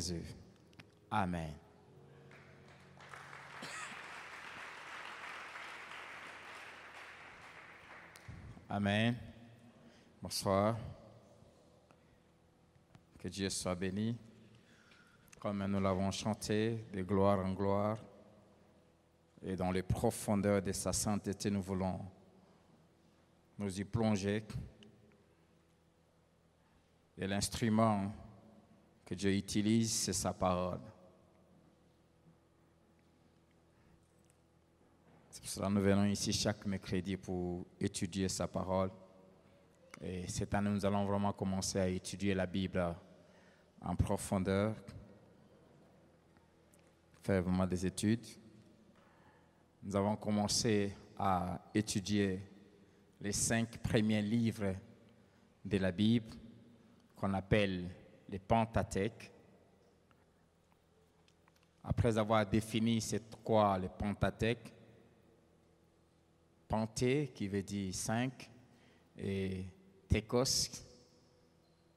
Jésus. Amen. Amen. Bonsoir. Que Dieu soit béni. Comme nous l'avons chanté, de gloire en gloire, et dans les profondeurs de sa sainteté, nous voulons nous y plonger. Et l'instrument que Dieu utilise, c'est sa parole. C'est pour cela que nous venons ici chaque mercredi pour étudier sa parole. Et cette année, nous allons vraiment commencer à étudier la Bible en profondeur, faire vraiment des études. Nous avons commencé à étudier les 5 premiers livres de la Bible qu'on appelle les Pentateuques. Après avoir défini c'est quoi les Pentateuques, Penté qui veut dire 5 et Tekos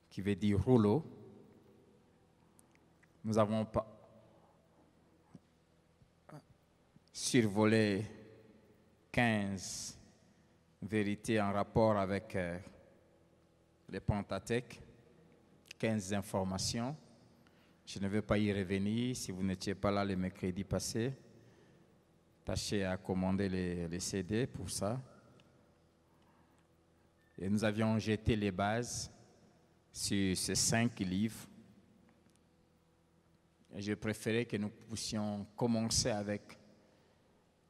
qui veut dire rouleau, nous avons survolé 15 vérités en rapport avec les Pentateuques, 15 informations. Je ne vais pas y revenir. Si vous n'étiez pas là le mercredi passé, tâchez à commander les CD pour ça. Et nous avions jeté les bases sur ces 5 livres. Et je préférais que nous puissions commencer avec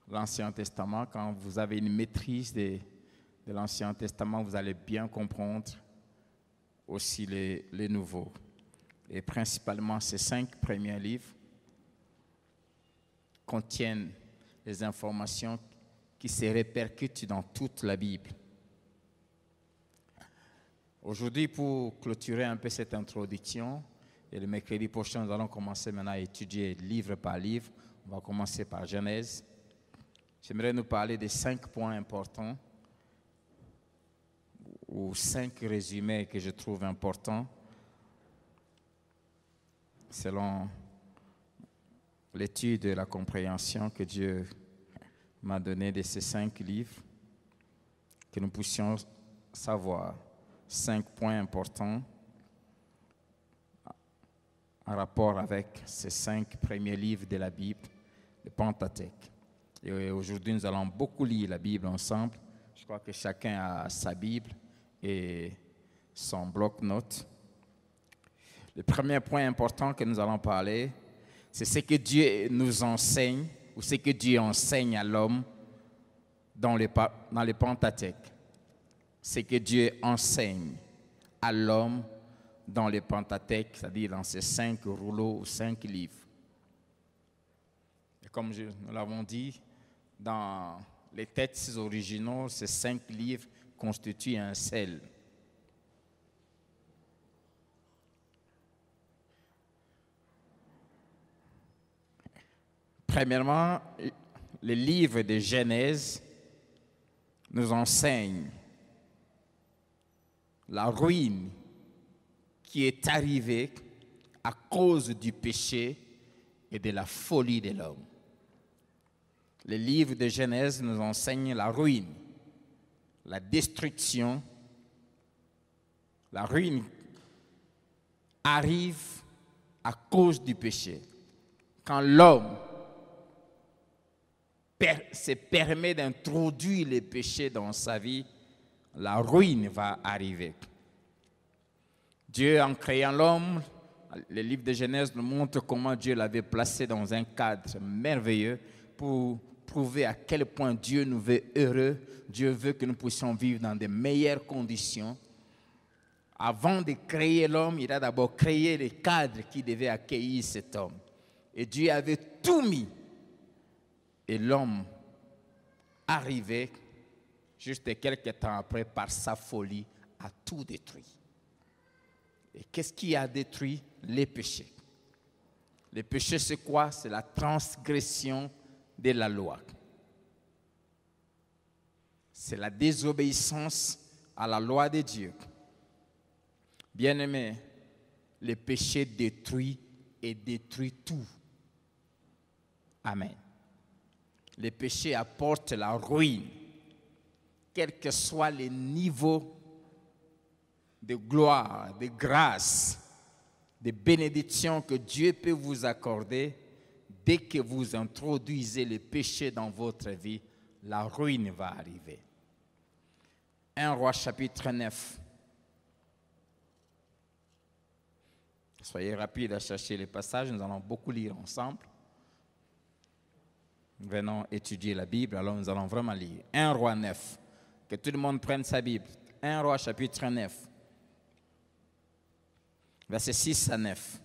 l'Ancien Testament. Quand vous avez une maîtrise de l'Ancien Testament, vous allez bien comprendre aussi les nouveaux. Et principalement, ces 5 premiers livres contiennent des informations qui se répercutent dans toute la Bible. Aujourd'hui, pour clôturer un peu cette introduction, et le mercredi prochain, nous allons commencer maintenant à étudier livre par livre. On va commencer par Genèse. J'aimerais nous parler des 5 points importants, ou 5 résumés que je trouve importants, selon l'étude et la compréhension que Dieu m'a donnée de ces 5 livres, que nous puissions savoir 5 points importants en rapport avec ces 5 premiers livres de la Bible, le Pentateuque. Et aujourd'hui, nous allons beaucoup lire la Bible ensemble. Je crois que chacun a sa Bible et son bloc-notes. Le premier point important que nous allons parler, c'est ce que Dieu nous enseigne, ou ce que Dieu enseigne à l'homme dans les Pentateuques. Ce que Dieu enseigne à l'homme dans les Pentateuques, c'est-à-dire dans ces 5 rouleaux ou 5 livres. Et comme nous l'avons dit, dans les textes originaux, ces 5 livres constituent un seul. Premièrement, le livre de Genèse nous enseigne la ruine qui est arrivée à cause du péché et de la folie de l'homme. Le livre de Genèse nous enseigne la ruine, la destruction. La ruine arrive à cause du péché. Quand l'homme se permet d'introduire le péché dans sa vie, la ruine va arriver. Dieu, en créant l'homme, le livre de Genèse nous montre comment Dieu l'avait placé dans un cadre merveilleux pour prouver à quel point Dieu nous veut heureux. Dieu veut que nous puissions vivre dans de meilleures conditions. Avant de créer l'homme, il a d'abord créé les cadres qui devaient accueillir cet homme. Et Dieu avait tout mis. Et l'homme arrivait, juste quelques temps après, par sa folie, à tout détruire. Et qu'est-ce qui a détruit? Les péchés. Les péchés, c'est quoi? C'est la transgression de la loi. C'est la désobéissance à la loi de Dieu. Bien-aimés, le péché détruit et détruit tout. Amen. Le péché apporte la ruine, quels que soient les niveaux de gloire, de grâce, de bénédiction que Dieu peut vous accorder. Dès que vous introduisez le péché dans votre vie, la ruine va arriver. 1 Roi chapitre 9. Soyez rapides à chercher les passages, nous allons beaucoup lire ensemble. Nous venons étudier la Bible, alors nous allons vraiment lire. 1 Roi 9. Que tout le monde prenne sa Bible. 1 Roi chapitre 9. Versets 6 à 9.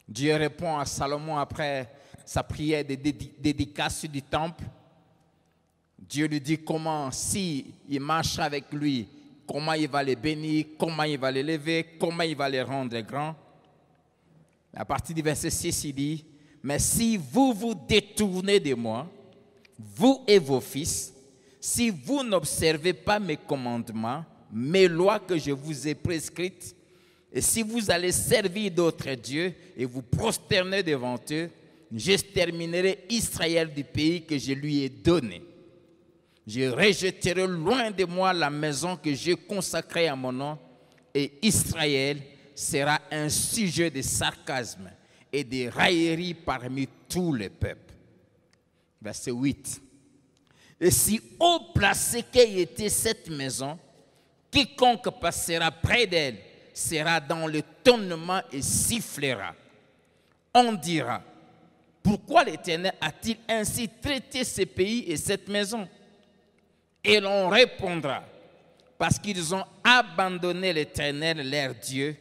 Dieu répond à Salomon après sa prière de dédicace du temple. Dieu lui dit comment, si il marche avec lui, comment il va les bénir, comment il va les lever, comment il va les rendre grands. À partir du verset 6, il dit, mais si vous vous détournez de moi, vous et vos fils, si vous n'observez pas mes commandements, mes lois que je vous ai prescrites, et si vous allez servir d'autres dieux et vous prosterner devant eux, j'exterminerai Israël du pays que je lui ai donné. Je rejetterai loin de moi la maison que j'ai consacrée à mon nom, et Israël sera un sujet de sarcasme et de raillerie parmi tous les peuples. Verset 8. Et si haut placé qu'ait été cette maison, quiconque passera près d'elle sera dans l'étonnement et sifflera. On dira, pourquoi l'Éternel a-t-il ainsi traité ce pays et cette maison? Et l'on répondra, parce qu'ils ont abandonné l'Éternel, leur Dieu,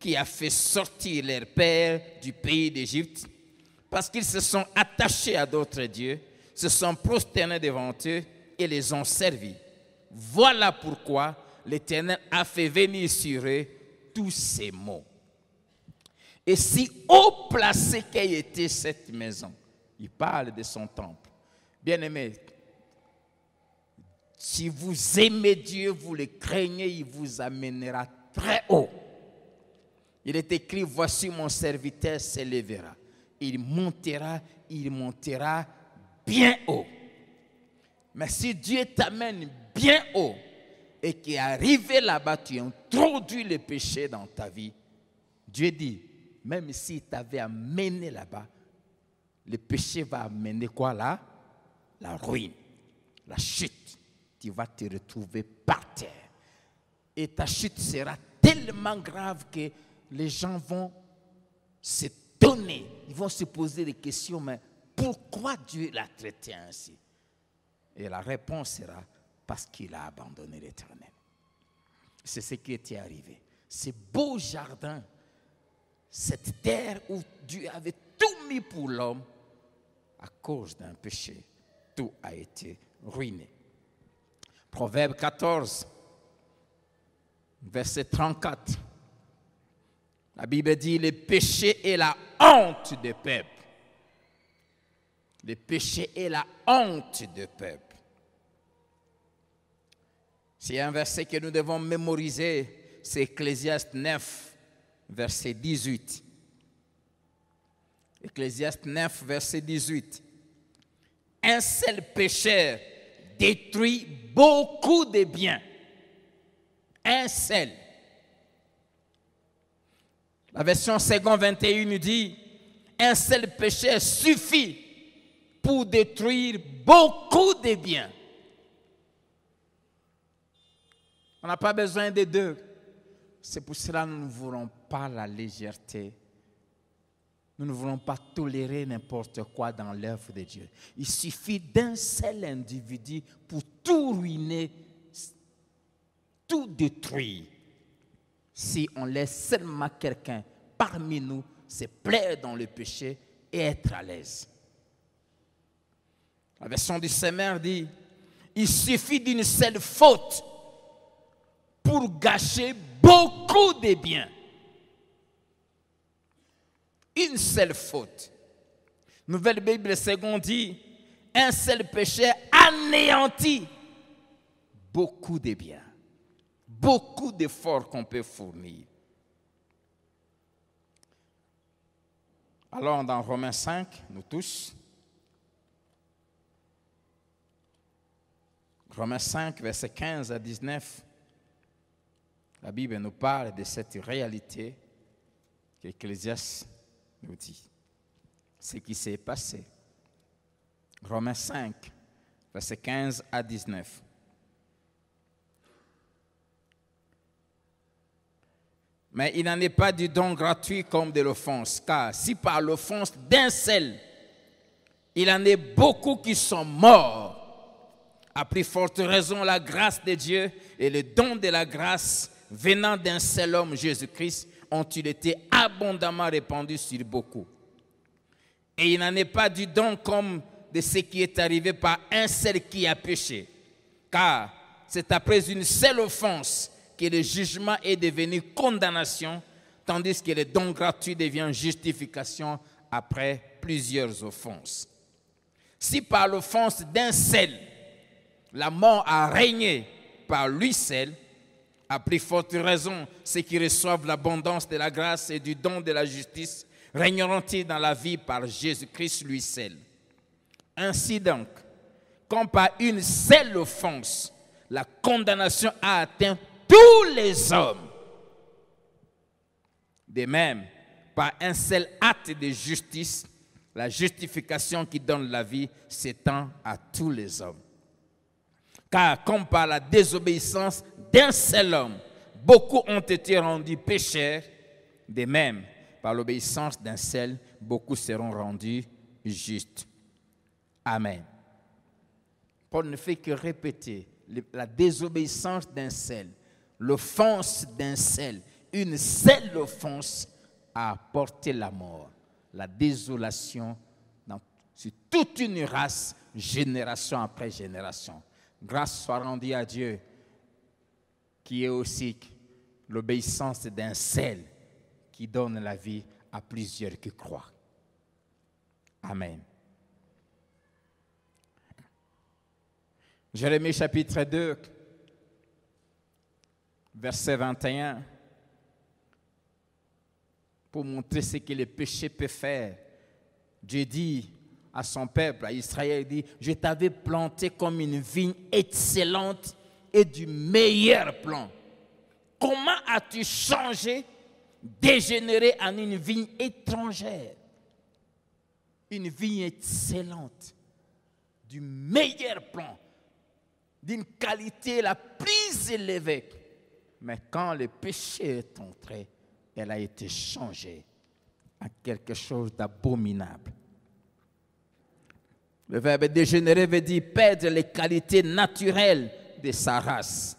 qui a fait sortir leur père du pays d'Égypte, parce qu'ils se sont attachés à d'autres dieux, se sont prosternés devant eux et les ont servis. Voilà pourquoi l'Éternel a fait venir sur eux tous ces maux. Et si haut placé qu'ait été cette maison, il parle de son temple. Bien-aimés, si vous aimez Dieu, vous le craignez, il vous amènera très haut. Il est écrit, voici mon serviteur s'élèvera. Il montera bien haut. Mais si Dieu t'amène bien haut et qu'arrivé là-bas, tu introduis le péché dans ta vie, Dieu dit, même s'il t'avait amené là-bas, le péché va amener quoi là? La ruine, la chute. Tu vas te retrouver par terre. Et ta chute sera tellement grave que les gens vont se donner. Ils vont se poser des questions, mais pourquoi Dieu l'a traité ainsi? Et la réponse sera parce qu'il a abandonné l'Éternel. C'est ce qui était arrivé. Ce beau jardin, cette terre où Dieu avait tout mis pour l'homme, à cause d'un péché, tout a été ruiné. Proverbe 14, verset 34. La Bible dit, le péché est la honte des peuples. Le péché est la honte des peuples. C'est un verset que nous devons mémoriser, c'est Ecclésiaste 9, verset 18. Ecclésiaste 9, verset 18. Un seul pécheur détruit beaucoup de biens. Un seul. La version Second 21 nous dit, un seul péché suffit pour détruire beaucoup de biens. On n'a pas besoin des deux. C'est pour cela que nous ne voulons pas la légèreté. Nous ne voulons pas tolérer n'importe quoi dans l'œuvre de Dieu. Il suffit d'un seul individu pour tout ruiner, tout détruire. Si on laisse seulement quelqu'un parmi nous se plaire dans le péché et être à l'aise. La version du Semeur dit, il suffit d'une seule faute pour gâcher beaucoup de biens. Une seule faute. Nouvelle Bible seconde dit, un seul péché anéantit beaucoup de biens, beaucoup d'efforts qu'on peut fournir. Alors dans Romains 5, nous tous, Romains 5, versets 15 à 19, la Bible nous parle de cette réalité qu'Ecclésiaste nous dit. Ce qui s'est passé. Romains 5, versets 15 à 19. Mais il n'en est pas du don gratuit comme de l'offense, car si par l'offense d'un seul, il en est beaucoup qui sont morts, à plus forte raison la grâce de Dieu et le don de la grâce venant d'un seul homme, Jésus-Christ, ont-ils été abondamment répandus sur beaucoup. Et il n'en est pas du don comme de ce qui est arrivé par un seul qui a péché, car c'est après une seule offense que le jugement est devenu condamnation, tandis que le don gratuit devient justification après plusieurs offenses. Si par l'offense d'un seul, la mort a régné par lui seul, à plus forte raison, ceux qui reçoivent l'abondance de la grâce et du don de la justice régneront-ils dans la vie par Jésus-Christ lui seul. Ainsi donc, comme par une seule offense, la condamnation a atteint tous les hommes. De même, par un seul acte de justice, la justification qui donne la vie s'étend à tous les hommes. Car comme par la désobéissance d'un seul homme, beaucoup ont été rendus pécheurs, de même, par l'obéissance d'un seul, beaucoup seront rendus justes. Amen. Paul ne fait que répéter la désobéissance d'un seul, l'offense d'un seul, une seule offense a apporté la mort, la désolation sur toute une race, génération après génération. Grâce soit rendue à Dieu, qui est aussi l'obéissance d'un seul, qui donne la vie à plusieurs qui croient. Amen. Jérémie chapitre 2, verset 21, pour montrer ce que le péché peut faire. Dieu dit à son peuple, à Israël, il dit, je t'avais planté comme une vigne excellente et du meilleur plan. Comment as-tu changé, dégénéré en une vigne étrangère? Une vigne excellente, du meilleur plan, d'une qualité la plus élevée. Mais quand le péché est entré, elle a été changée en quelque chose d'abominable. Le verbe dégénérer veut dire perdre les qualités naturelles de sa race.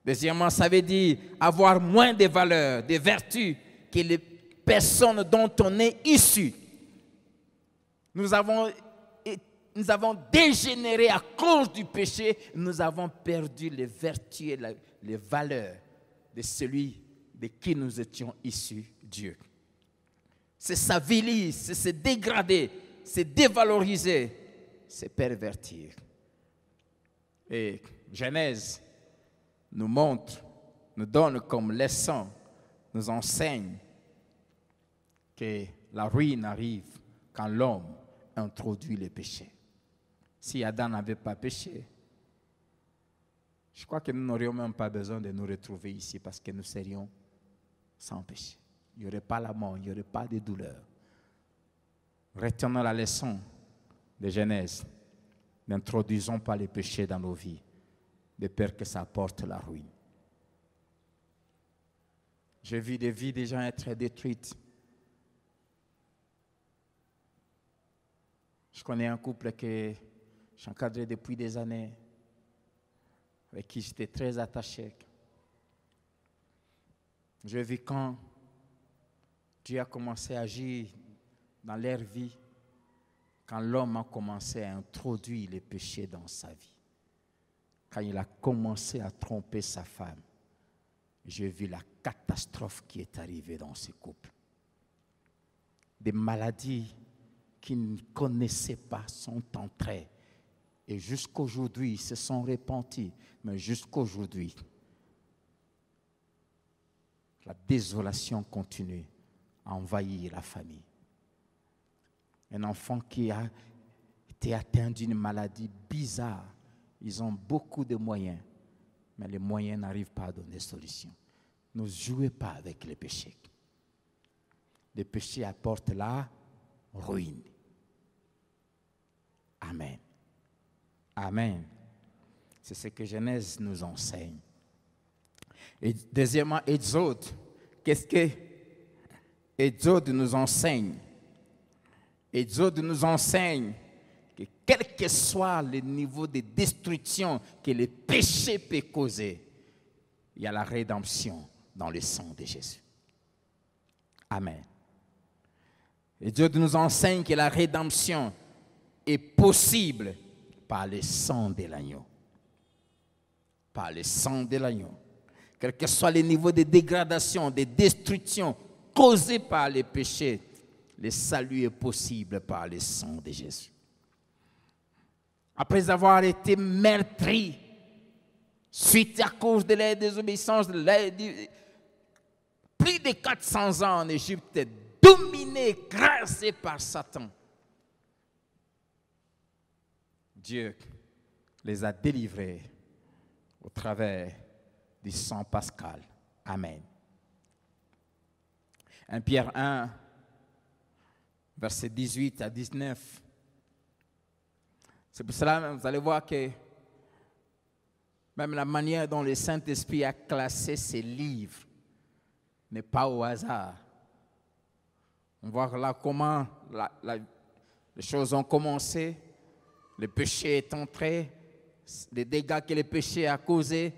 Deuxièmement, ça veut dire avoir moins de valeurs, de vertus que les personnes dont on est issu. Nous avons dégénéré à cause du péché, nous avons perdu les vertus et les valeurs de celui de qui nous étions issus, Dieu. C'est s'avilir, c'est se dégrader, c'est dévaloriser, c'est pervertir. Et Genèse nous montre, nous donne comme leçon, nous enseigne que la ruine arrive quand l'homme introduit le péché. Si Adam n'avait pas péché, je crois que nous n'aurions même pas besoin de nous retrouver ici parce que nous serions sans péché. Il n'y aurait pas la mort, il n'y aurait pas de douleur. Retenons la leçon de Genèse. N'introduisons pas le péché dans nos vies, de peur que ça apporte la ruine. J'ai vu des vies des gens être détruites. Je connais un couple que j'encadrais depuis des années, avec qui j'étais très attaché. J'ai vu quand Dieu a commencé à agir dans leur vie, quand l'homme a commencé à introduire les péchés dans sa vie, quand il a commencé à tromper sa femme. J'ai vu la catastrophe qui est arrivée dans ce couple. Des maladies qu'ils ne connaissaient pas sont entrées Et jusqu'aujourd'hui, ils se sont repentis. Mais jusqu'aujourd'hui, la désolation continue à envahir la famille. Un enfant qui a été atteint d'une maladie bizarre. Ils ont beaucoup de moyens, mais les moyens n'arrivent pas à donner solution. Ne jouez pas avec les péchés. Les péchés apportent la ruine. Amen. Amen. C'est ce que Genèse nous enseigne. Et deuxièmement, Exode. Qu'est-ce que Exode nous enseigne? Exode nous enseigne que quel que soit le niveau de destruction que le péché peut causer, il y a la rédemption dans le sang de Jésus. Amen. Exode nous enseigne que la rédemption est possible par le sang de l'agneau. Par le sang de l'agneau. Quel que soit le niveau de dégradation, de destruction causé par les péchés, le salut est possible par le sang de Jésus. Après avoir été meurtri, suite à cause de la désobéissance, plus de 400 ans en Égypte, dominé, écrasé par Satan, Dieu les a délivrés au travers du sang pascal. Amen. 1 Pierre 1, versets 18 à 19. C'est pour cela que vous allez voir que même la manière dont le Saint-Esprit a classé ces livres n'est pas au hasard. On voit là comment les choses ont commencé, le péché est entré, les dégâts que le péché a causés,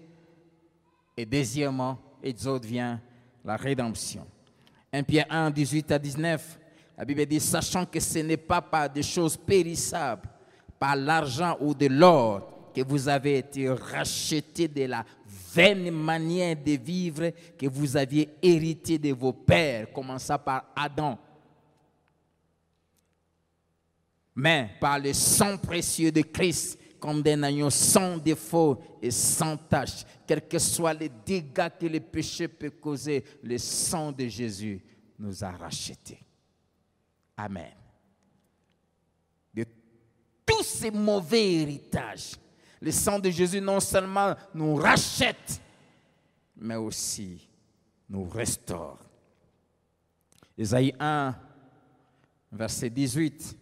et deuxièmement, Exode vient, la rédemption. 1 Pierre 1, 18 à 19, la Bible dit, sachant que ce n'est pas par des choses périssables, par l'argent ou de l'or, que vous avez été rachetés de la vaine manière de vivre que vous aviez hérité de vos pères, commençant par Adam, mais par le sang précieux de Christ, comme d'un agneau sans défaut et sans tache. Quels que soient les dégâts que le péché peut causer, le sang de Jésus nous a rachetés. Amen. De tous ces mauvais héritages, le sang de Jésus non seulement nous rachète, mais aussi nous restaure. Ésaïe 1, verset 18.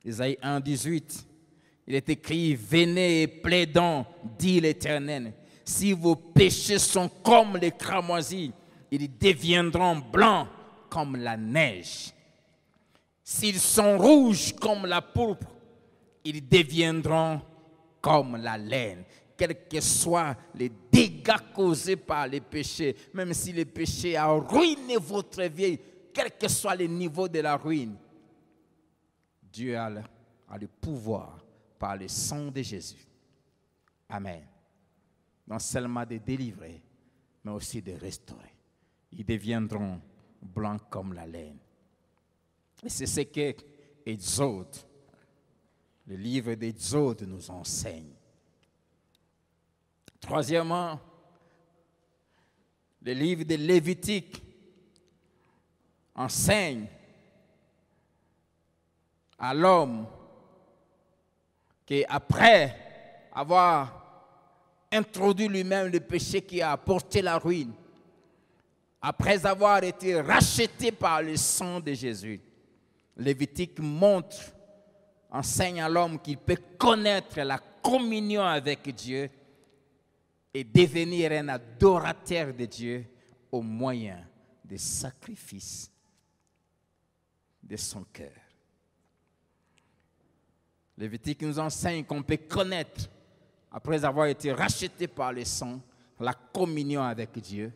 Ésaïe 1, 18. Il est écrit, venez et plaidons, dit l'Éternel. Si vos péchés sont comme les cramoisis, ils deviendront blancs comme la neige. S'ils sont rouges comme la pourpre, ils deviendront comme la laine. Quels que soient les dégâts causés par les péchés, même si le péché a ruiné votre vie, quel que soit le niveau de la ruine, Dieu a le pouvoir par le sang de Jésus. Amen. Non seulement de délivrer, mais aussi de restaurer. Ils deviendront blancs comme la laine. Et c'est ce que Exode, le livre d'Exode nous enseigne. Troisièmement, le livre de Lévitique enseigne à l'homme qu'après avoir introduit lui-même le péché qui a apporté la ruine, après avoir été racheté par le sang de Jésus, Lévitique enseigne à l'homme qu'il peut connaître la communion avec Dieu et devenir un adorateur de Dieu au moyen des sacrifices de son cœur. Lévitique nous enseigne qu'on peut connaître, après avoir été racheté par le sang, la communion avec Dieu.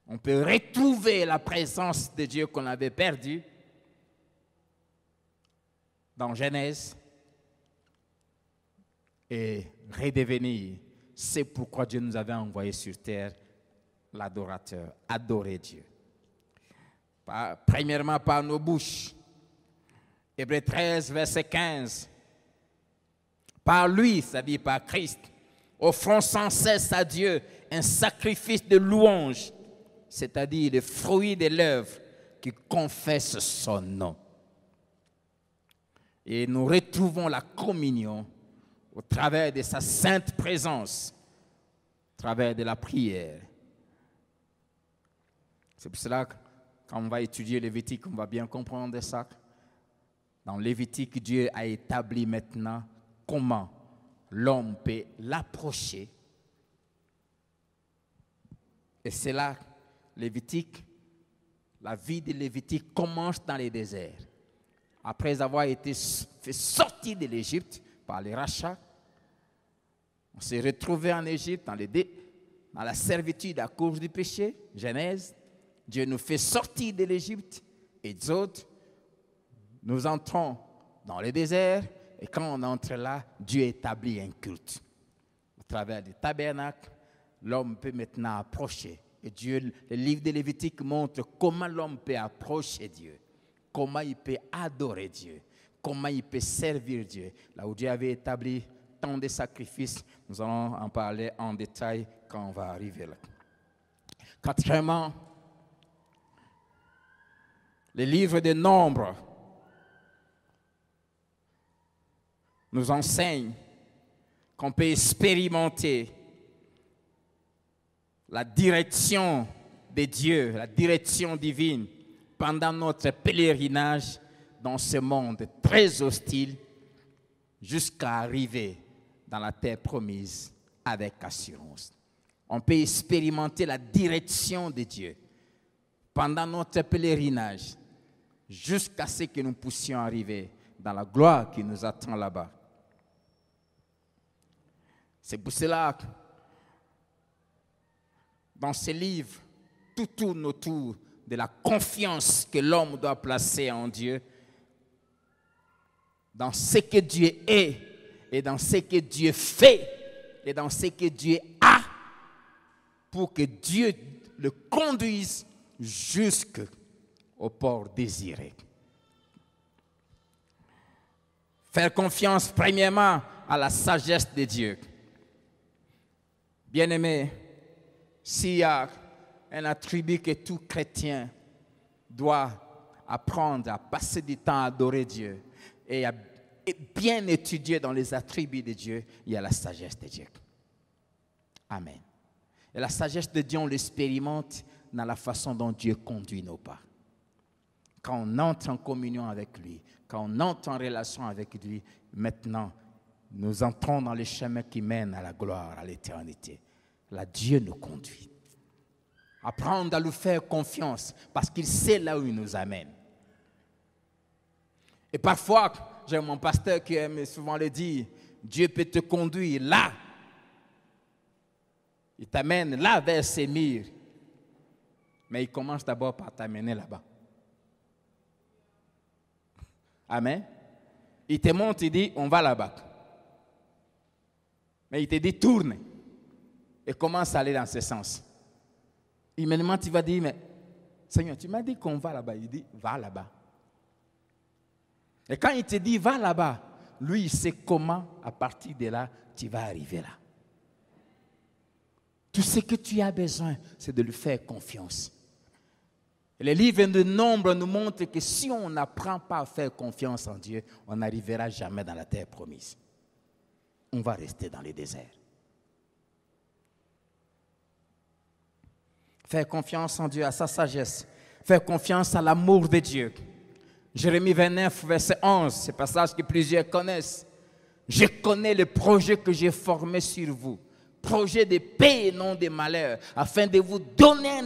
On peut retrouver la présence de Dieu qu'on avait perdue dans Genèse et redevenir. C'est pourquoi Dieu nous avait envoyé sur terre l'adorateur, adorer Dieu. Premièrement par nos bouches. Hébreux 13, verset 15. Par lui, c'est-à-dire par Christ, offrons sans cesse à Dieu un sacrifice de louange, c'est-à-dire le fruit des lèvres qui confessent son nom. Et nous retrouvons la communion au travers de sa sainte présence, au travers de la prière. C'est pour cela que quand on va étudier Lévitique, on va bien comprendre ça. Dans Lévitique, Dieu a établi maintenant comment l'homme peut l'approcher. Et c'est là, Lévitique, la vie de Lévitique commence dans les déserts. Après avoir été fait sortir de l'Égypte par les rachats, on s'est retrouvé en Égypte dans la servitude à cause du péché, Genèse. Dieu nous fait sortir de l'Égypte, Exode. Nous entrons dans le désert et quand on entre là, Dieu établit un culte. Au travers du tabernacle, l'homme peut maintenant approcher. Et Dieu, le livre de Lévitique montre comment l'homme peut approcher Dieu, comment il peut adorer Dieu, comment il peut servir Dieu. Là où Dieu avait établi tant de sacrifices, nous allons en parler en détail quand on va arriver là. Quatrièmement, le livre des Nombres nous enseigne qu'on peut expérimenter la direction de Dieu, la direction divine pendant notre pèlerinage dans ce monde très hostile jusqu'à arriver dans la terre promise avec assurance. On peut expérimenter la direction de Dieu pendant notre pèlerinage jusqu'à ce que nous puissions arriver dans la gloire qui nous attend là-bas. C'est pour cela que dans ce livre, tout tourne autour de la confiance que l'homme doit placer en Dieu, dans ce que Dieu est et dans ce que Dieu fait et dans ce que Dieu a, pour que Dieu le conduise jusqu'au port désiré. Faire confiance premièrement à la sagesse de Dieu. Bien-aimés, s'il y a un attribut que tout chrétien doit apprendre à passer du temps à adorer Dieu et à bien étudier dans les attributs de Dieu, il y a la sagesse de Dieu. Amen. Et la sagesse de Dieu, on l'expérimente dans la façon dont Dieu conduit nos pas. Quand on entre en communion avec lui, quand on entre en relation avec lui, maintenant, nous entrons dans les chemins qui mènent à la gloire, à l'éternité. Là, Dieu nous conduit. Apprendre à lui faire confiance parce qu'il sait là où il nous amène. Et parfois, j'ai mon pasteur qui aime souvent le dire, Dieu peut te conduire là. Il t'amène là vers ses murs. Mais il commence d'abord par t'amener là-bas. Amen. Il te montre, il dit, on va là-bas. Mais il te dit, tourne. Et commence à aller dans ce sens. Immédiatement, tu vas dire, mais Seigneur, tu m'as dit qu'on va là-bas. Il dit, va là-bas. Et quand il te dit, va là-bas, lui, il sait comment, à partir de là, tu vas arriver là. Tout ce que tu as besoin, c'est de lui faire confiance. Et les livres de Nombres nous montrent que si on n'apprend pas à faire confiance en Dieu, on n'arrivera jamais dans la terre promise. On va rester dans les déserts. Faire confiance en Dieu, à sa sagesse. Faire confiance à l'amour de Dieu. Jérémie 29, verset 11, ce passage que plusieurs connaissent. Je connais le projet que j'ai formé sur vous. Projet de paix et non de malheur, afin de vous donner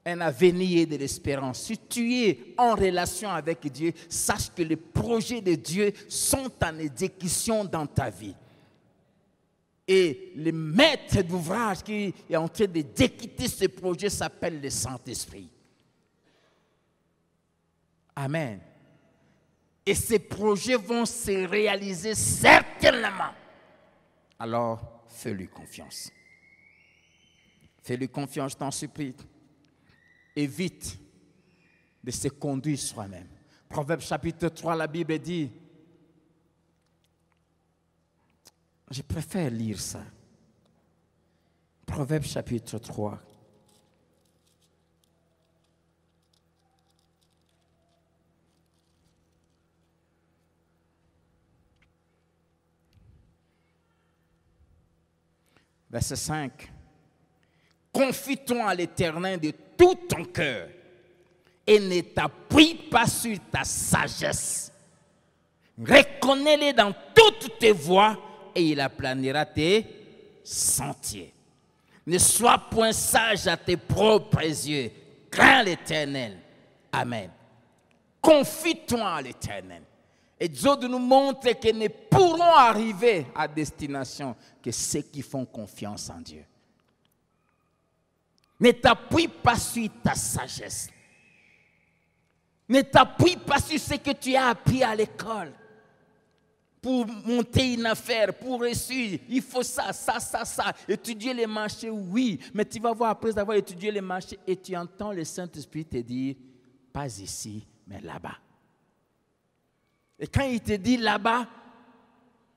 un avenir et de l'espérance. Si tu es en relation avec Dieu, sache que les projets de Dieu sont en exécution dans ta vie. Et le maître d'ouvrage qui est en train d'exécuter ce projet s'appelle le Saint-Esprit. Amen. Et ces projets vont se réaliser certainement. Alors, fais-lui confiance. Fais-lui confiance, je t'en supplie. Évite de se conduire soi-même. Proverbe chapitre 3, la Bible dit, Je préfère lire ça. Proverbe chapitre 3. Verset 5. Confie-toi à l'Éternel de tout ton cœur et ne t'appuie pas sur ta sagesse. Reconnais-le dans toutes tes voies et il aplanira tes sentiers. Ne sois point sage à tes propres yeux. Crains l'Éternel. Amen. Confie-toi à l'Éternel. Et Dieu nous montre que ne pourront arriver à destination que ceux qui font confiance en Dieu. Ne t'appuie pas sur ta sagesse. Ne t'appuie pas sur ce que tu as appris à l'école. Pour monter une affaire, pour réussir, il faut ça. Étudier les marchés, oui. Mais tu vas voir après avoir étudié les marchés et tu entends le Saint-Esprit te dire, pas ici, mais là-bas. Et quand il te dit là-bas,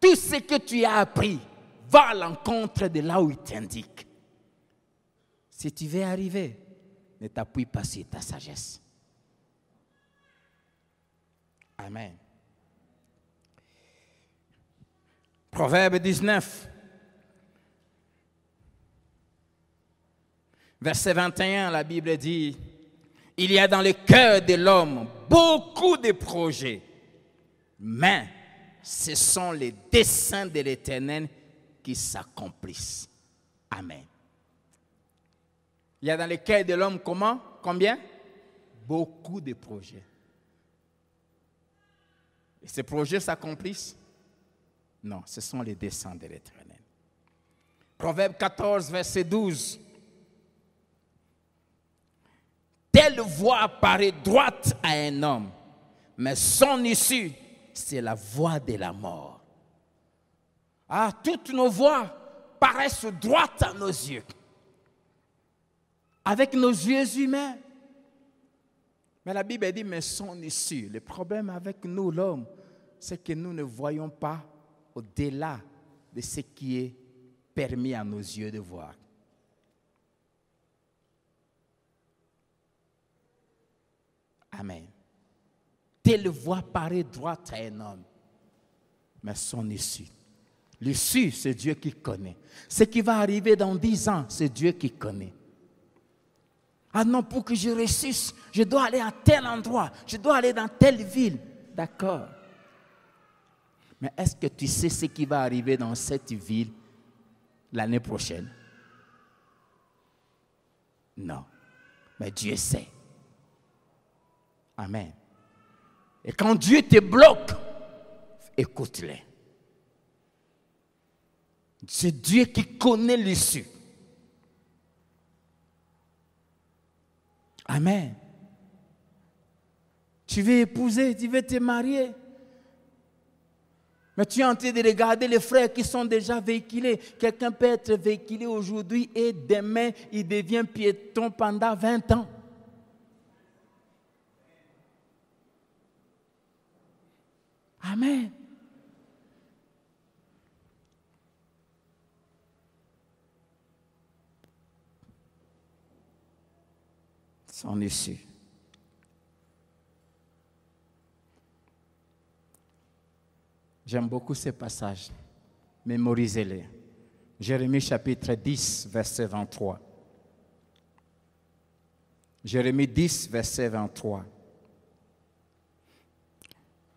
tout ce que tu as appris va à l'encontre de là où il t'indique. Si tu veux arriver, ne t'appuie pas sur ta sagesse. Amen. Proverbe 19, verset 21, la Bible dit, « Il y a dans le cœur de l'homme beaucoup de projets, mais ce sont les desseins de l'Éternel qui s'accomplissent. » Amen. Il y a dans le cœur de l'homme comment? Combien? Beaucoup de projets. Et ces projets s'accomplissent? Non, ce sont les desseins de l'Éternel. Proverbe 14, verset 12. Telle voie paraît droite à un homme, mais son issue, c'est la voie de la mort. Ah, toutes nos voies paraissent droites à nos yeux. Avec nos yeux humains. Mais la Bible dit, mais son issue. Le problème avec nous, l'homme, c'est que nous ne voyons pas au-delà de ce qui est permis à nos yeux de voir. Amen. Telle voie paraît droite à un homme, mais son issue. L'issue, c'est Dieu qui connaît. Ce qui va arriver dans 10 ans, c'est Dieu qui connaît. Ah non, pour que je réussisse, je dois aller à tel endroit, je dois aller dans telle ville. D'accord. Mais est-ce que tu sais ce qui va arriver dans cette ville l'année prochaine? Non. Mais Dieu sait. Amen. Et quand Dieu te bloque, écoute-le. C'est Dieu qui connaît l'issue. Amen. Tu veux épouser, tu veux te marier. Mais tu es en train de regarder les frères qui sont déjà véhiculés. Quelqu'un peut être véhiculé aujourd'hui et demain, il devient piéton pendant 20 ans. Amen. Son issue. J'aime beaucoup ces passages. Mémorisez-les. Jérémie chapitre 10, verset 23. Jérémie 10, verset 23.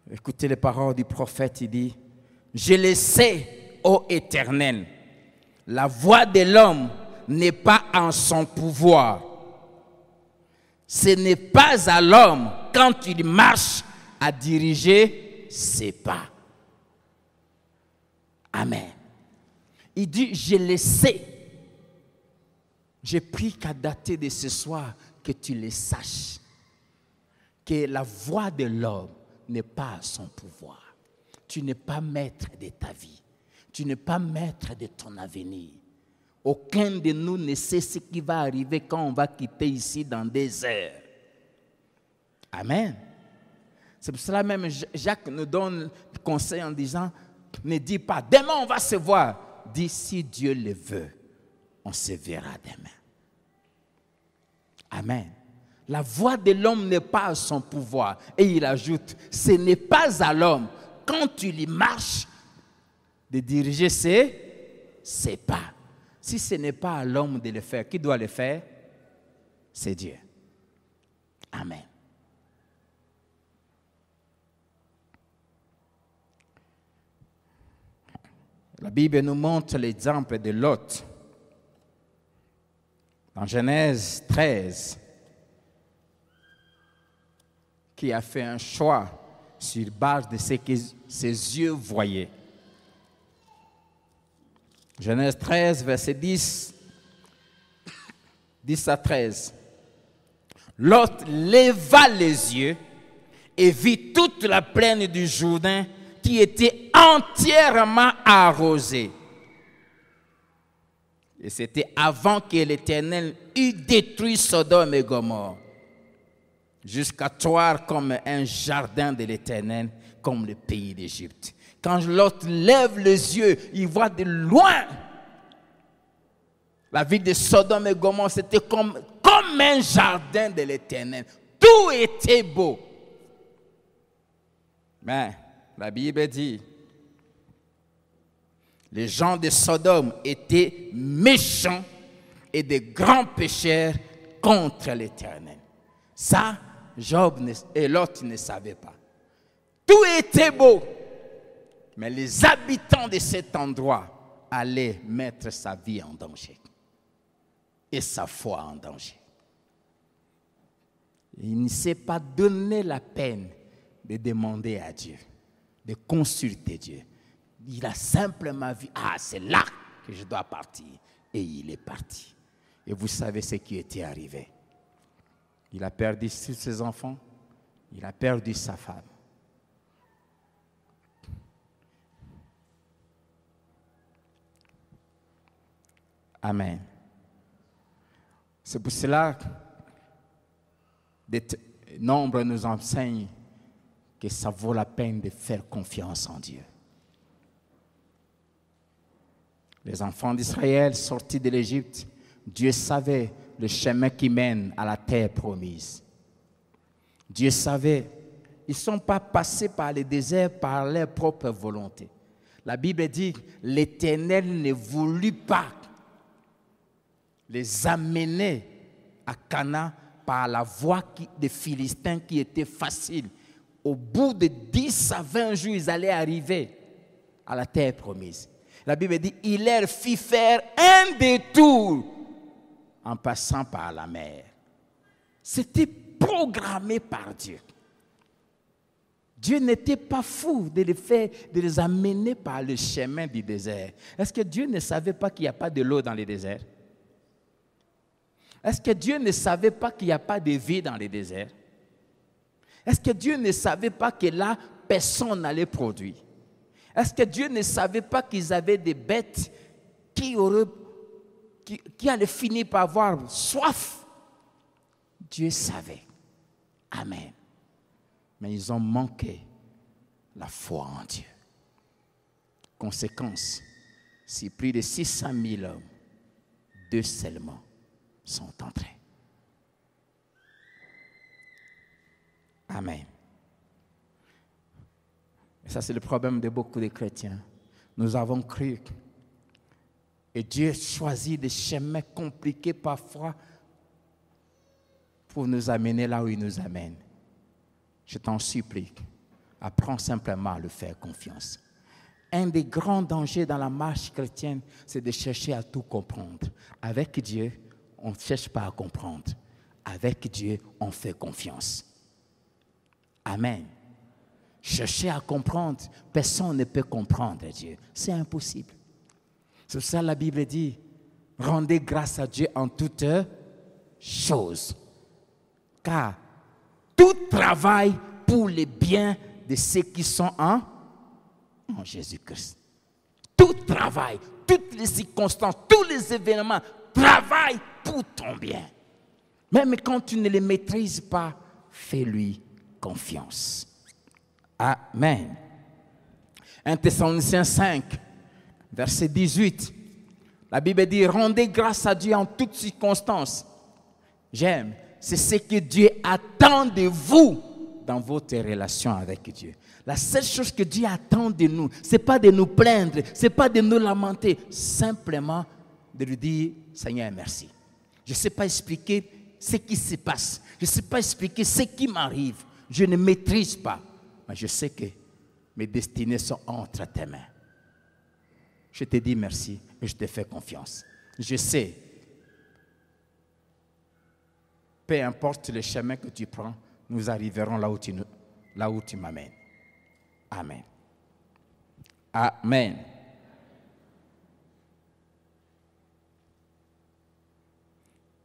Écoutez les paroles du prophète, il dit, « Je le sais, ô Éternel, la voix de l'homme n'est pas en son pouvoir. Ce n'est pas à l'homme, quand il marche, à diriger ses pas. » Amen. Il dit, je le sais. J'ai pris qu'à dater de ce soir, que tu le saches. Que la voix de l'homme n'est pas à son pouvoir. Tu n'es pas maître de ta vie. Tu n'es pas maître de ton avenir. Aucun de nous ne sait ce qui va arriver quand on va quitter ici dans des heures. Amen. C'est pour cela même Jacques nous donne conseil en disant, Ne dis pas, demain on va se voir. Dis, si Dieu le veut, on se verra demain. Amen. La voix de l'homme n'est pas à son pouvoir. Et il ajoute, ce n'est pas à l'homme, quand tu lui marches, de diriger ses pas. Si ce n'est pas à l'homme de le faire, qui doit le faire? C'est Dieu. Amen. La Bible nous montre l'exemple de Lot. Dans Genèse 13, qui a fait un choix sur base de ce que ses yeux voyaient. Genèse 13, verset 10 à 13. Lot leva les yeux et vit toute la plaine du Jourdain qui était entièrement arrosée. Et c'était avant que l'Éternel eût détruit Sodome et Gomorrhe, jusqu'à Troar comme un jardin de l'Éternel, comme le pays d'Égypte. Quand Lot lève les yeux, il voit de loin la ville de Sodome et Gomorrhe. C'était comme un jardin de l'Éternel. Tout était beau. Mais la Bible dit, les gens de Sodome étaient méchants et de grands pécheurs contre l'Éternel. Ça, Job et Lot ne savaient pas. Tout était beau, mais les habitants de cet endroit allaient mettre sa vie en danger et sa foi en danger. Il ne s'est pas donné la peine de demander à Dieu, de consulter Dieu. Il a simplement vu, c'est là que je dois partir. Et il est parti. Et vous savez ce qui était arrivé. Il a perdu ses enfants, il a perdu sa femme. Amen. C'est pour cela que des nombres nous enseignent que ça vaut la peine de faire confiance en Dieu. Les enfants d'Israël sortis de l'Égypte, Dieu savait le chemin qui mène à la terre promise. Dieu savait, ils ne sont pas passés par le désert par leur propre volonté. La Bible dit, l'Éternel ne voulut pas les amener à Canaan par la voie des Philistins qui était facile. Au bout de 10 à 20 jours, ils allaient arriver à la terre promise. La Bible dit, il leur fit faire un détour en passant par la mer. C'était programmé par Dieu. Dieu n'était pas fou de les amener par le chemin du désert. Est-ce que Dieu ne savait pas qu'il n'y a pas de l'eau dans le désert? Est-ce que Dieu ne savait pas qu'il n'y a pas de vie dans le désert? Est-ce que Dieu ne savait pas que là, personne n'allait produire? Est-ce que Dieu ne savait pas qu'ils avaient des bêtes qui allaient finir par avoir soif? Dieu savait. Amen. Mais ils ont manqué la foi en Dieu. Conséquence, si plus de 600 000 hommes, 2 seulement, sont entrés. Amen. Et ça, c'est le problème de beaucoup de chrétiens. Nous avons cru. Et Dieu choisit des chemins compliqués parfois pour nous amener là où il nous amène. Je t'en supplie, apprends simplement à le faire confiance. Un des grands dangers dans la marche chrétienne, c'est de chercher à tout comprendre. Avec Dieu, on ne cherche pas à comprendre. Avec Dieu, on fait confiance. Amen. Chercher à comprendre, personne ne peut comprendre Dieu. C'est impossible. C'est ça la Bible dit, rendez grâce à Dieu en toutes choses. Car tout travaille pour le bien de ceux qui sont en Jésus-Christ. Tout travail, toutes les circonstances, tous les événements travaillent pour ton bien. Même quand tu ne les maîtrises pas, fais-lui confiance. Amen. 1 Thessaloniciens 5, verset 18. La Bible dit, rendez grâce à Dieu en toutes circonstances. J'aime, c'est ce que Dieu attend de vous dans votre relation avec Dieu. La seule chose que Dieu attend de nous, ce n'est pas de nous plaindre, ce n'est pas de nous lamenter, simplement de lui dire, Seigneur, merci. Je ne sais pas expliquer ce qui se passe, je ne sais pas expliquer ce qui m'arrive, je ne maîtrise pas, mais je sais que mes destinées sont entre tes mains. Je te dis merci et je te fais confiance. Je sais, peu importe le chemin que tu prends, nous arriverons là où tu m'amènes. Amen. Amen.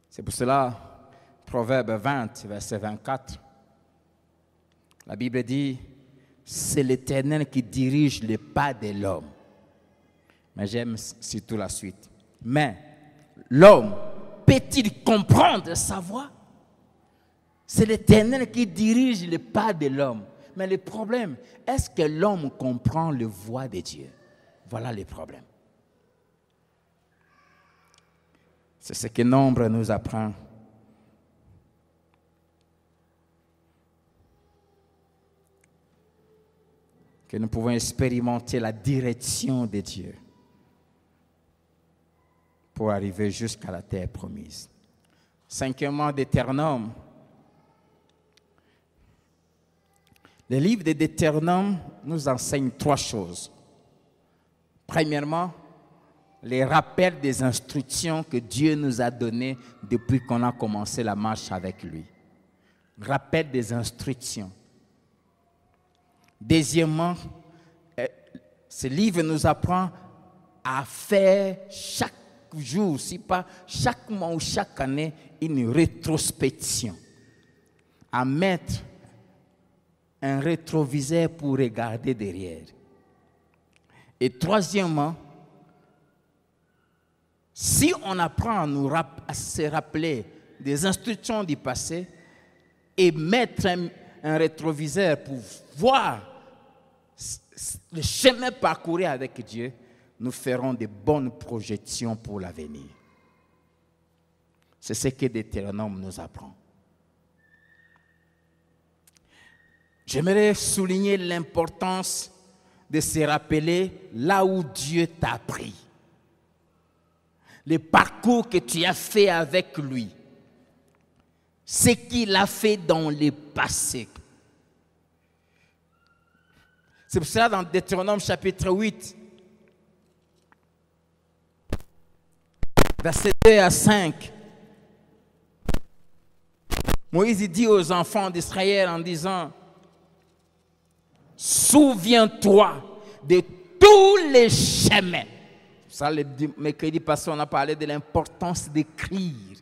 C'est pour cela, Proverbe 20, verset 24, la Bible dit, c'est l'Éternel qui dirige les pas de l'homme. Mais j'aime surtout la suite. Mais l'homme peut-il comprendre sa voix? C'est l'Éternel qui dirige les pas de l'homme. Mais le problème, est-ce que l'homme comprend la voix de Dieu? Voilà le problème. C'est ce que Nombre nous apprend. Que nous pouvons expérimenter la direction de Dieu pour arriver jusqu'à la terre promise. Cinquièmement, Deutéronome. Le livre de Deutéronome nous enseigne trois choses. Premièrement, les rappels des instructions que Dieu nous a données depuis qu'on a commencé la marche avec lui. Rappel des instructions. Deuxièmement, ce livre nous apprend à faire chaque jour, si pas chaque mois ou chaque année, une rétrospection. À mettre un rétroviseur pour regarder derrière. Et troisièmement, si on apprend à se rappeler des instructions du passé et mettre un rétroviseur pour voir le chemin parcouru avec Dieu, nous ferons de bonnes projections pour l'avenir. C'est ce que Deutéronome nous apprend. J'aimerais souligner l'importance de se rappeler là où Dieu t'a pris. Le parcours que tu as fait avec lui. Ce qu'il a fait dans le passé. C'est pour cela dans Deutéronome chapitre 8, versets 2 à 5, Moïse dit aux enfants d'Israël en disant, souviens-toi de tous les chemins. Ça, le mercredi passé, on a parlé de l'importance d'écrire.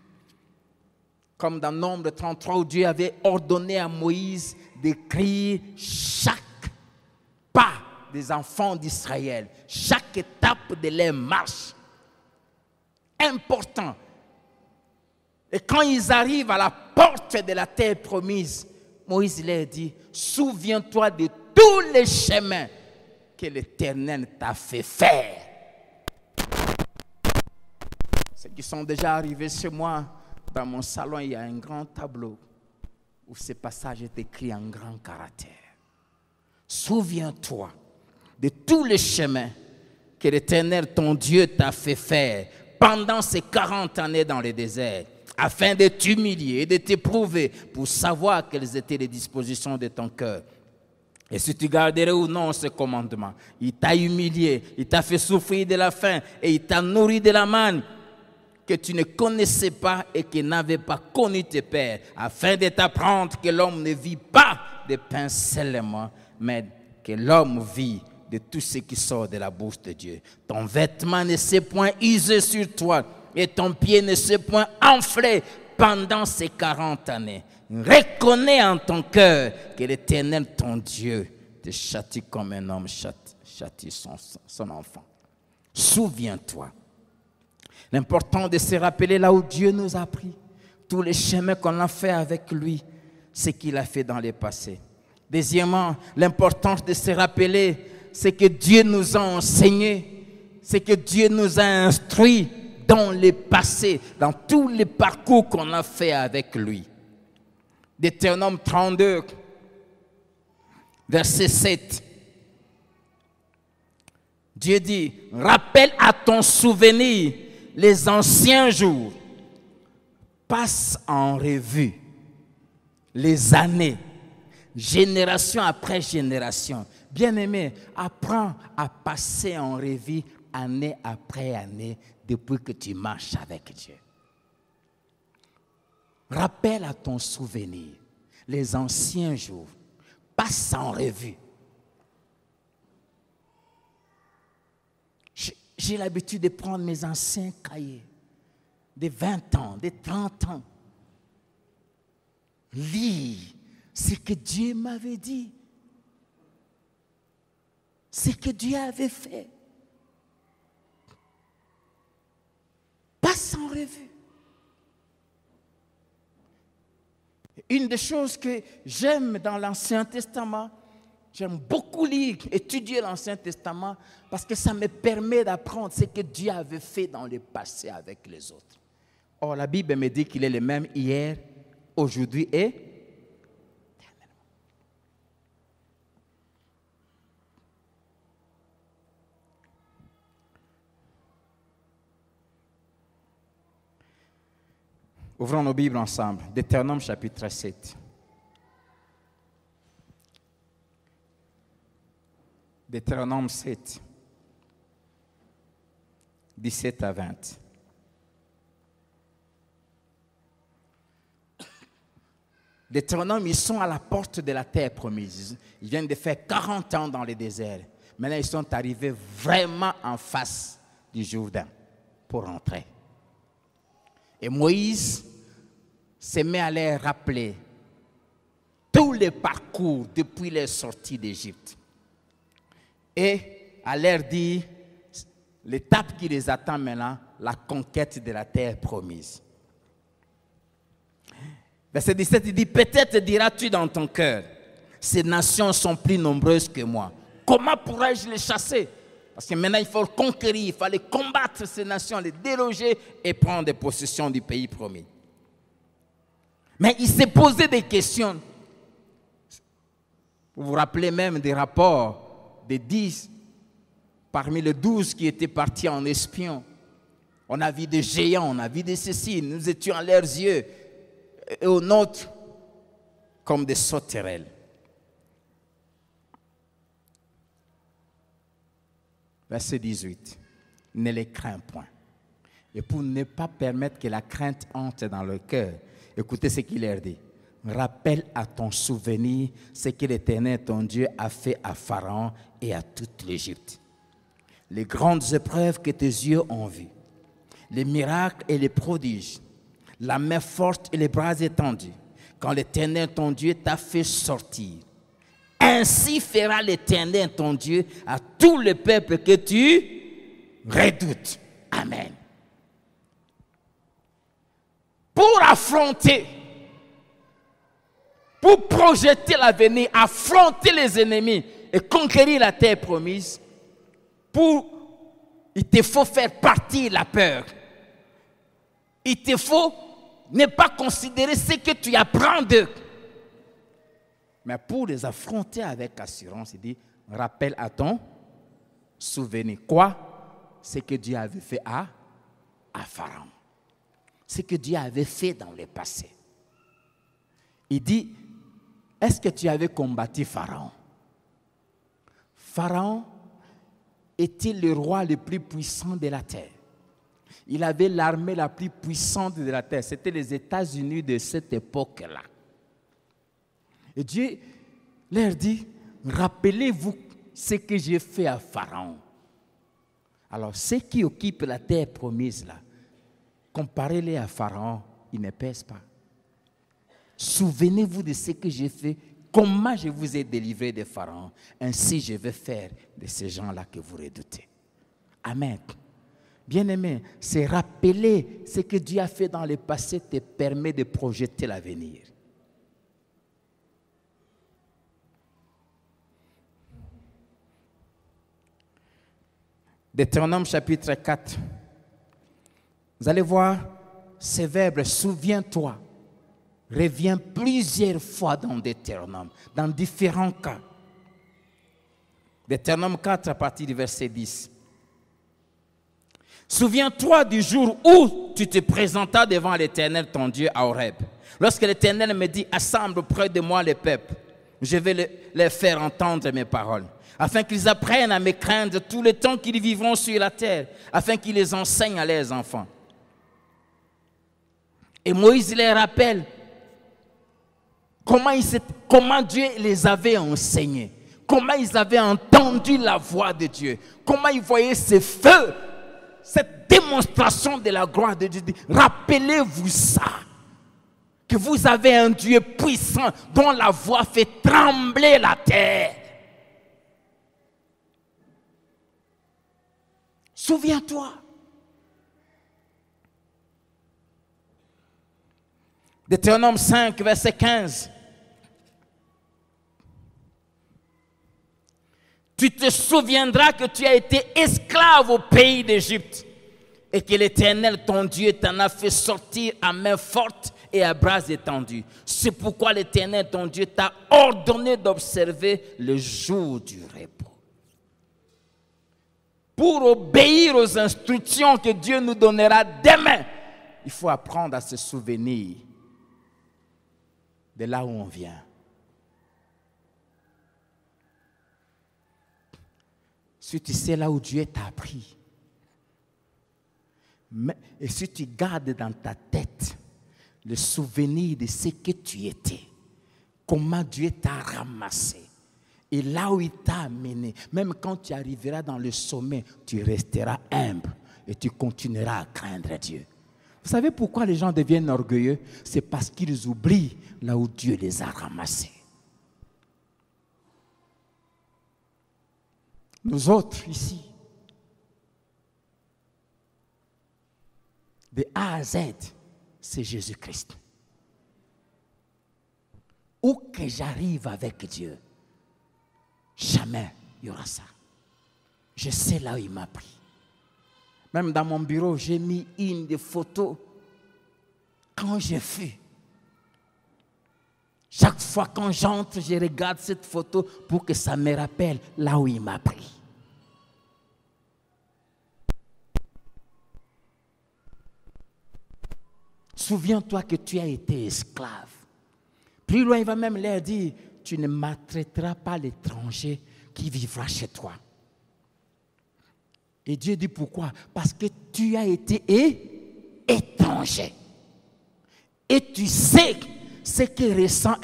Comme dans Nombre 33, où Dieu avait ordonné à Moïse d'écrire chaque pas des enfants d'Israël, chaque étape de leur marche. Important. Et quand ils arrivent à la porte de la terre promise, Moïse leur dit, souviens-toi de tous les chemins que l'Éternel t'a fait faire. Ceux qui sont déjà arrivés chez moi, dans mon salon, il y a un grand tableau où ce passage est écrit en grand caractère. Souviens-toi de tous les chemins que l'Éternel, ton Dieu, t'a fait faire pendant ces 40 années dans le désert, afin de t'humilier et de t'éprouver pour savoir quelles étaient les dispositions de ton cœur. Et si tu garderais ou non ce commandement, il t'a humilié, il t'a fait souffrir de la faim et il t'a nourri de la manne que tu ne connaissais pas et que n'avaient pas connu tes pères, afin de t'apprendre que l'homme ne vit pas de pain seulement, mais que l'homme vit de tout ce qui sort de la bouche de Dieu. Ton vêtement ne s'est point usé sur toi et ton pied ne s'est point enflé pendant ces 40 années. Reconnais en ton cœur que l'Éternel, ton Dieu, te châtie comme un homme châtie son enfant. Souviens-toi. L'important de se rappeler là où Dieu nous a pris, tous les chemins qu'on a fait avec lui, ce qu'il a fait dans le passé. Deuxièmement, l'importance de se rappeler ce que Dieu nous a enseigné, ce que Dieu nous a instruit dans le passé, dans tous les parcours qu'on a fait avec lui. Deutéronome 32, verset 7. Dieu dit, rappelle à ton souvenir les anciens jours. Passe en revue les années, génération après génération. Bien-aimé, apprends à passer en revue année après année depuis que tu marches avec Dieu. Rappelle à ton souvenir les anciens jours. Passe en revue. J'ai l'habitude de prendre mes anciens cahiers de 20 ans, de 30 ans. Lis ce que Dieu m'avait dit, ce que Dieu avait fait. Passe en revue. Une des choses que j'aime dans l'Ancien Testament, j'aime beaucoup lire, étudier l'Ancien Testament parce que ça me permet d'apprendre ce que Dieu avait fait dans le passé avec les autres. Or, la Bible me dit qu'il est le même hier, aujourd'hui et éternellement. Ouvrons nos Bibles ensemble. Deutéronome chapitre 7. Deutéronome 7, 17 à 20. Deutéronome, ils sont à la porte de la terre promise. Ils viennent de faire 40 ans dans le désert. Maintenant, ils sont arrivés vraiment en face du Jourdain pour rentrer. Et Moïse se met à leur rappeler tous les parcours depuis leur sortie d'Égypte. Et à leur dire l'étape qui les attend maintenant, la conquête de la terre promise. Verset 17, il dit, peut-être diras-tu dans ton cœur, ces nations sont plus nombreuses que moi. Comment pourrais-je les chasser? Parce que maintenant, il faut conquérir, il fallait combattre ces nations, les déloger et prendre possession du pays promis. Mais il s'est posé des questions. Vous vous rappelez même des rapports des 10 parmi les 12 qui étaient partis en espion. On a vu des géants, on a vu des ceci, nous étions à leurs yeux et aux nôtres comme des sauterelles. Verset 18. Ne les crains point. Et pour ne pas permettre que la crainte entre dans le cœur, écoutez ce qu'il leur dit. Rappelle à ton souvenir ce que l'Éternel, ton Dieu, a fait à Pharaon et à toute l'Égypte. Les grandes épreuves que tes yeux ont vues, les miracles et les prodiges, la main forte et les bras étendus, quand l'Éternel, ton Dieu, t'a fait sortir. Ainsi fera l'Éternel, ton Dieu, à tout le peuple que tu redoutes. Amen. Pour affronter, pour projeter l'avenir, affronter les ennemis et conquérir la terre promise, il te faut faire partir la peur. Il te faut ne pas considérer ce que tu apprends d'eux. Mais pour les affronter avec assurance, il dit, rappelle à ton souvenir. Quoi? Ce que Dieu avait fait à Pharaon. Ce que Dieu avait fait dans le passé. Il dit, est-ce que tu avais combattu Pharaon? Pharaon était le roi le plus puissant de la terre. Il avait l'armée la plus puissante de la terre. C'était les États-Unis de cette époque-là. Et Dieu leur dit, rappelez-vous ce que j'ai fait à Pharaon. Alors, ceux qui occupent la terre promise là, comparez-les à Pharaon, ils ne pèsent pas. Souvenez-vous de ce que j'ai fait, comment je vous ai délivré de Pharaon. Ainsi, je vais faire de ces gens-là que vous redoutez. Amen. Bien-aimé, c'est rappeler ce que Dieu a fait dans le passé te permet de projeter l'avenir. Deutéronome chapitre 4. Vous allez voir, ces verbes, souviens-toi, revient plusieurs fois dans Deutéronome, dans différents cas. Deutéronome 4 à partir du verset 10. Souviens-toi du jour où tu te présentas devant l'Éternel ton Dieu à Horeb. Lorsque l'Éternel me dit, assemble près de moi les peuples, je vais leur faire entendre mes paroles, afin qu'ils apprennent à me craindre tout le temps qu'ils vivront sur la terre, afin qu'ils les enseignent à leurs enfants. Et Moïse les rappelle comment Dieu les avait enseignés, comment ils avaient entendu la voix de Dieu, comment ils voyaient ce feu, cette démonstration de la gloire de Dieu. Rappelez-vous ça, que vous avez un Dieu puissant dont la voix fait trembler la terre. Souviens-toi. Deutéronome 5, verset 15. Tu te souviendras que tu as été esclave au pays d'Égypte et que l'Éternel, ton Dieu, t'en a fait sortir à main forte et à bras étendus. C'est pourquoi l'Éternel, ton Dieu, t'a ordonné d'observer le jour du repos. Pour obéir aux instructions que Dieu nous donnera demain, il faut apprendre à se souvenir de là où on vient. Si tu sais là où Dieu t'a appris, et si tu gardes dans ta tête le souvenir de ce que tu étais, comment Dieu t'a ramassé, et là où il t'a amené, même quand tu arriveras dans le sommet, tu resteras humble et tu continueras à craindre Dieu. Vous savez pourquoi les gens deviennent orgueilleux? C'est parce qu'ils oublient là où Dieu les a ramassés. Nous autres ici, de A à Z, c'est Jésus-Christ. Où que j'arrive avec Dieu, jamais il y aura ça. Je sais là où il m'a pris. Même dans mon bureau, j'ai mis une des photos quand j'ai fui. Chaque fois quand j'entre, je regarde cette photo pour que ça me rappelle là où il m'a pris. Souviens-toi que tu as été esclave. Plus loin, il va même leur dire, tu ne maltraiteras pas l'étranger qui vivra chez toi. Et Dieu dit pourquoi? Parce que tu as été étranger. Et tu sais ce que ressent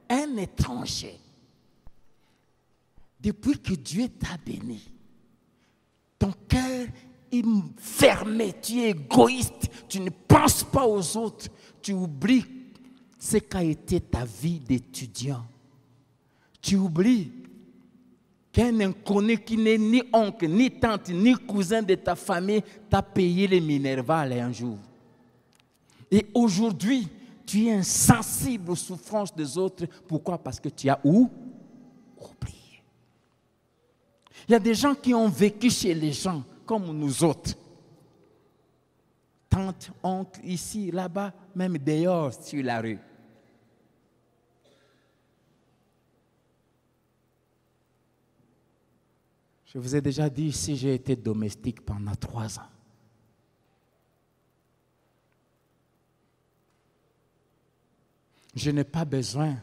un étranger. Depuis que Dieu t'a béni, ton cœur est fermé, tu es égoïste, tu ne penses pas aux autres, tu oublies ce qu'a été ta vie d'étudiant. Tu oublies qu'un inconnu qui n'est ni oncle, ni tante, ni cousin de ta famille t'a payé les Minerval un jour. Et aujourd'hui, tu es insensible aux souffrances des autres. Pourquoi? Parce que tu as oublié. Il y a des gens qui ont vécu chez les gens comme nous autres. Tante, oncle, ici, là-bas, même dehors sur la rue. Je vous ai déjà dit ici, j'ai été domestique pendant 3 ans. Je n'ai pas besoin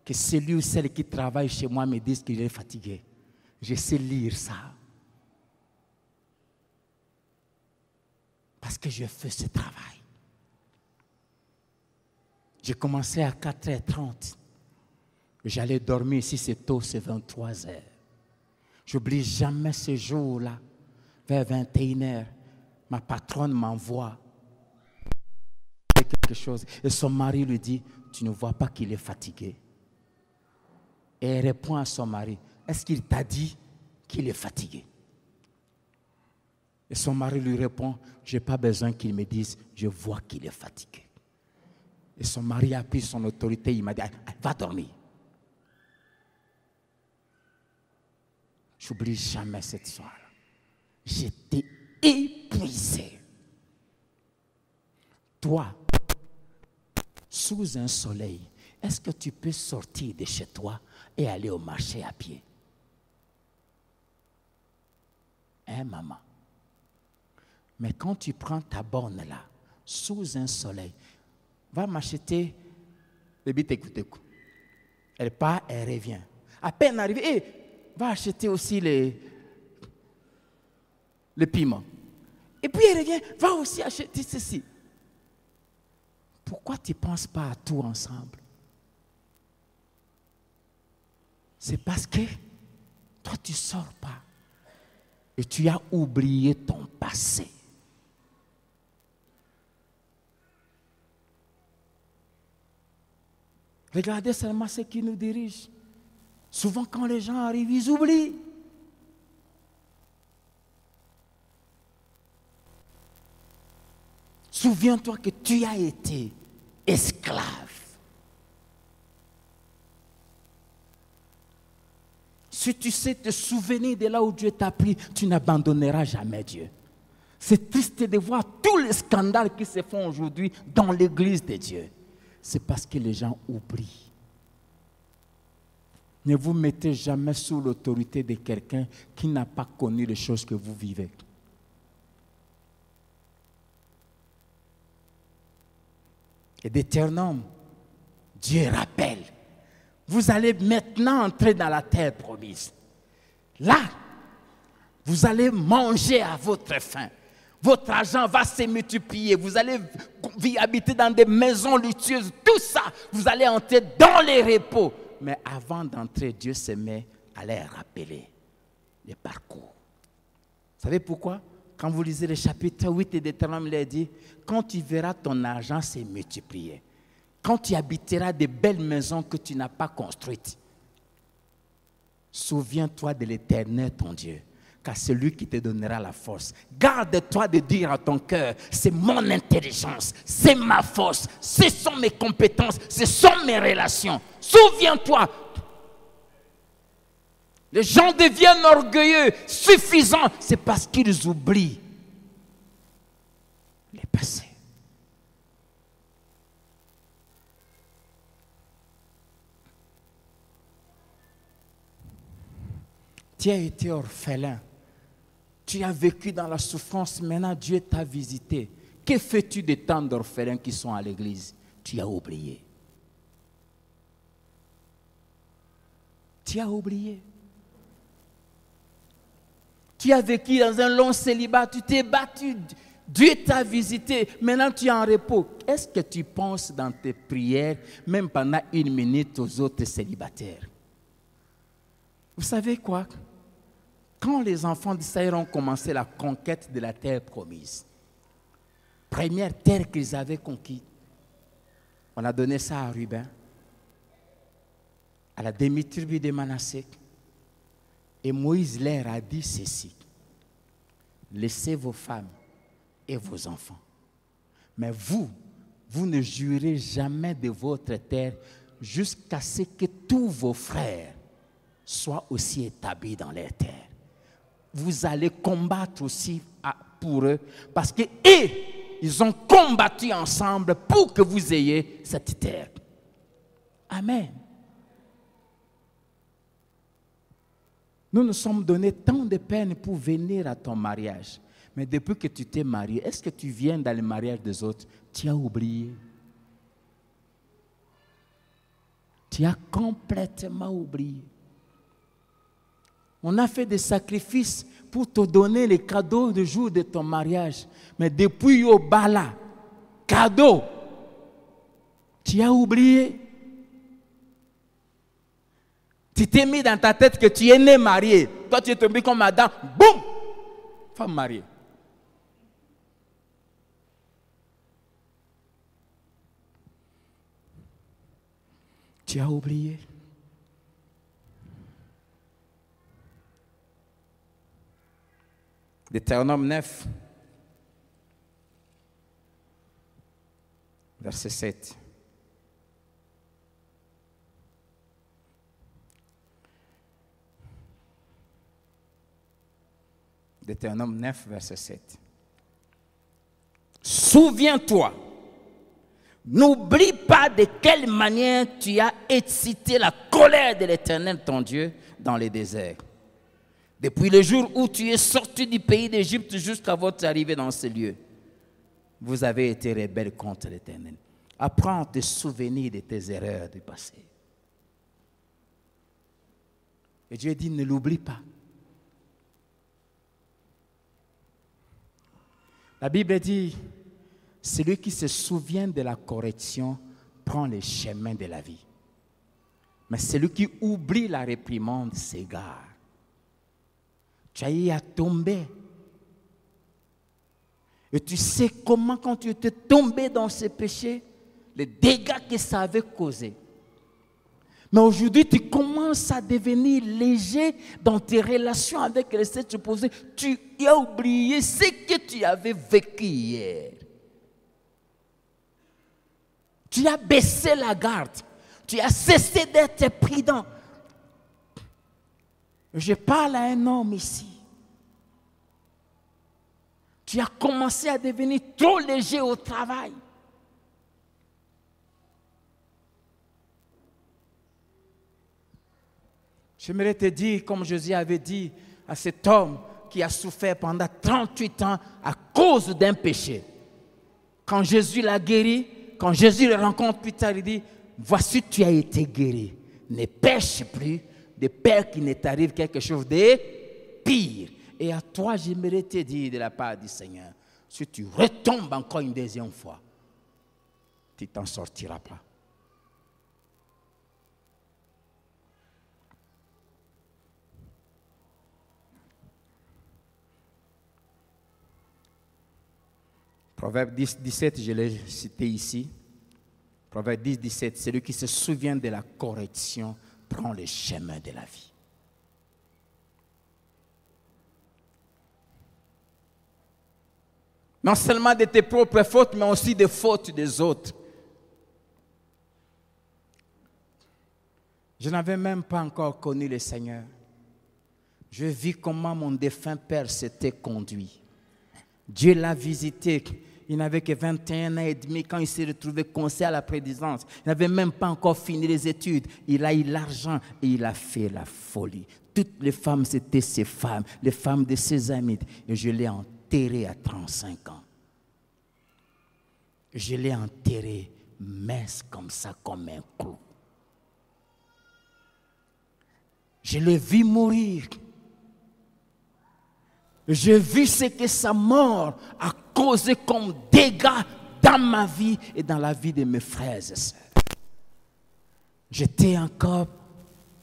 que celui ou celle qui travaille chez moi me dise qu'il est fatigué. Je sais lire ça. Parce que je fais ce travail. J'ai commencé à 4h30. J'allais dormir, si c'est tôt, c'est 23h. J'oublie jamais ce jour-là, vers 21h, ma patronne m'envoie quelque chose. Et son mari lui dit, tu ne vois pas qu'il est fatigué? Et elle répond à son mari, est-ce qu'il t'a dit qu'il est fatigué? Et son mari lui répond, je n'ai pas besoin qu'il me dise, je vois qu'il est fatigué. Et son mari a pris son autorité, il m'a dit, va dormir. Je n'oublie jamais cette soirée. j'étais épuisé. Toi, sous un soleil, est-ce que tu peux sortir de chez toi et aller au marché à pied? Hein, maman? Mais quand tu prends ta borne là, sous un soleil, va m'acheter le bitécoutécou. Elle part, elle revient. À peine arrivée, va acheter aussi le piment. Et puis elle revient, va aussi acheter ceci. Pourquoi tu ne penses pas à tout ensemble? C'est parce que toi, tu ne sors pas. Et tu as oublié ton passé. Regardez seulement ce qui nous dirige. Souvent, quand les gens arrivent, ils oublient. Souviens-toi que tu as été esclave. Si tu sais te souvenir de là où Dieu t'a pris, tu n'abandonneras jamais Dieu. C'est triste de voir tous les scandales qui se font aujourd'hui dans l'église de Dieu. C'est parce que les gens oublient. Ne vous mettez jamais sous l'autorité de quelqu'un qui n'a pas connu les choses que vous vivez. Et Deutéronome, Dieu rappelle, vous allez maintenant entrer dans la terre promise. Là, vous allez manger à votre faim. Votre argent va se multiplier. Vous allez habiter dans des maisons luxueuses. Tout ça, vous allez entrer dans les repos. Mais avant d'entrer, Dieu se met à les rappeler les parcours. Vous savez pourquoi? Quand vous lisez le chapitre 8 de Deutéronome, il est dit, quand tu verras ton argent se multiplier, quand tu habiteras des belles maisons que tu n'as pas construites, souviens-toi de l'Éternel, ton Dieu, car c'est lui qui te donnera la force. Garde-toi de dire à ton cœur, c'est mon intelligence, c'est ma force, ce sont mes compétences, ce sont mes relations. Souviens-toi. Les gens deviennent orgueilleux, suffisants, c'est parce qu'ils oublient les passés. Tu as été orphelin. Tu as vécu dans la souffrance. Maintenant, Dieu t'a visité. Que fais-tu de tant d'orphelins qui sont à l'église? Tu as oublié. Tu as oublié. Tu as vécu dans un long célibat. Tu t'es battu. Dieu t'a visité. Maintenant, tu es en repos. Est-ce que tu penses dans tes prières, même pendant 1 minute, aux autres célibataires? Vous savez quoi? Quand les enfants d'Israël ont commencé la conquête de la terre promise, première terre qu'ils avaient conquise, on a donné ça à Ruben, à la demi-tribu de Manassé. Et Moïse leur a dit ceci: laissez vos femmes et vos enfants. Mais vous ne jouirez jamais de votre terre jusqu'à ce que tous vos frères soient aussi établis dans leur terre. Vous allez combattre aussi pour eux, parce que ils ont combattu ensemble pour que vous ayez cette terre. Amen. Nous nous sommes donné tant de peine pour venir à ton mariage. Mais depuis que tu t'es marié, est-ce que tu viens dans le mariage des autres? Tu as oublié. Tu as complètement oublié. On a fait des sacrifices pour te donner les cadeaux le jour de ton mariage. Mais depuis au bala, cadeau, tu as oublié. Tu t'es mis dans ta tête que tu es né marié. Toi, tu es tombé comme Adam. Boum! Femme mariée. Tu as oublié. Deutéronome 9, verset 7. Deutéronome 9, verset 7. Souviens-toi, n'oublie pas de quelle manière tu as excité la colère de l'Éternel ton Dieu dans les déserts. Depuis le jour où tu es sorti du pays d'Égypte jusqu'à votre arrivée dans ce lieu, vous avez été rebelles contre l'Éternel. Apprends à te souvenir de tes erreurs du passé. Et Dieu dit, ne l'oublie pas. La Bible dit, celui qui se souvient de la correction prend les chemins de la vie. Mais celui qui oublie la réprimande s'égare. Tu as eu à tomber. Et tu sais comment, quand tu étais tombé dans ce péché, les dégâts que ça avait causé. Mais aujourd'hui, tu commences à devenir léger dans tes relations avec les sexe opposé. Tu as oublié ce que tu avais vécu hier. Tu as baissé la garde. Tu as cessé d'être prudent. Je parle à un homme ici. Tu as commencé à devenir trop léger au travail. J'aimerais te dire, comme Jésus avait dit à cet homme qui a souffert pendant 38 ans à cause d'un péché. Quand Jésus l'a guéri, quand Jésus le rencontre plus tard, il dit, voici tu as été guéri. Ne pêche plus, de peur qu'il ne t'arrive quelque chose de pire. Et à toi, j'aimerais te dire de la part du Seigneur, si tu retombes encore une deuxième fois, tu ne t'en sortiras pas. Proverbe 10, 17, je l'ai cité ici. Proverbe 10, 17, celui qui se souvient de la correction prend le chemin de la vie. Non seulement de tes propres fautes, mais aussi des fautes des autres. Je n'avais même pas encore connu le Seigneur. Je vis comment mon défunt père s'était conduit. Dieu l'a visité. Il n'avait que 21 ans et demi quand il s'est retrouvé conseiller à la présidence. Il n'avait même pas encore fini les études. Il a eu l'argent et il a fait la folie. Toutes les femmes, c'était ses femmes, les femmes de ses amis. Et je l'ai enterré à 35 ans. Je l'ai enterré mince comme ça, comme un clou. Je l'ai vu mourir. J'ai vu ce que sa mort a causé comme dégâts dans ma vie et dans la vie de mes frères et sœurs. J'étais encore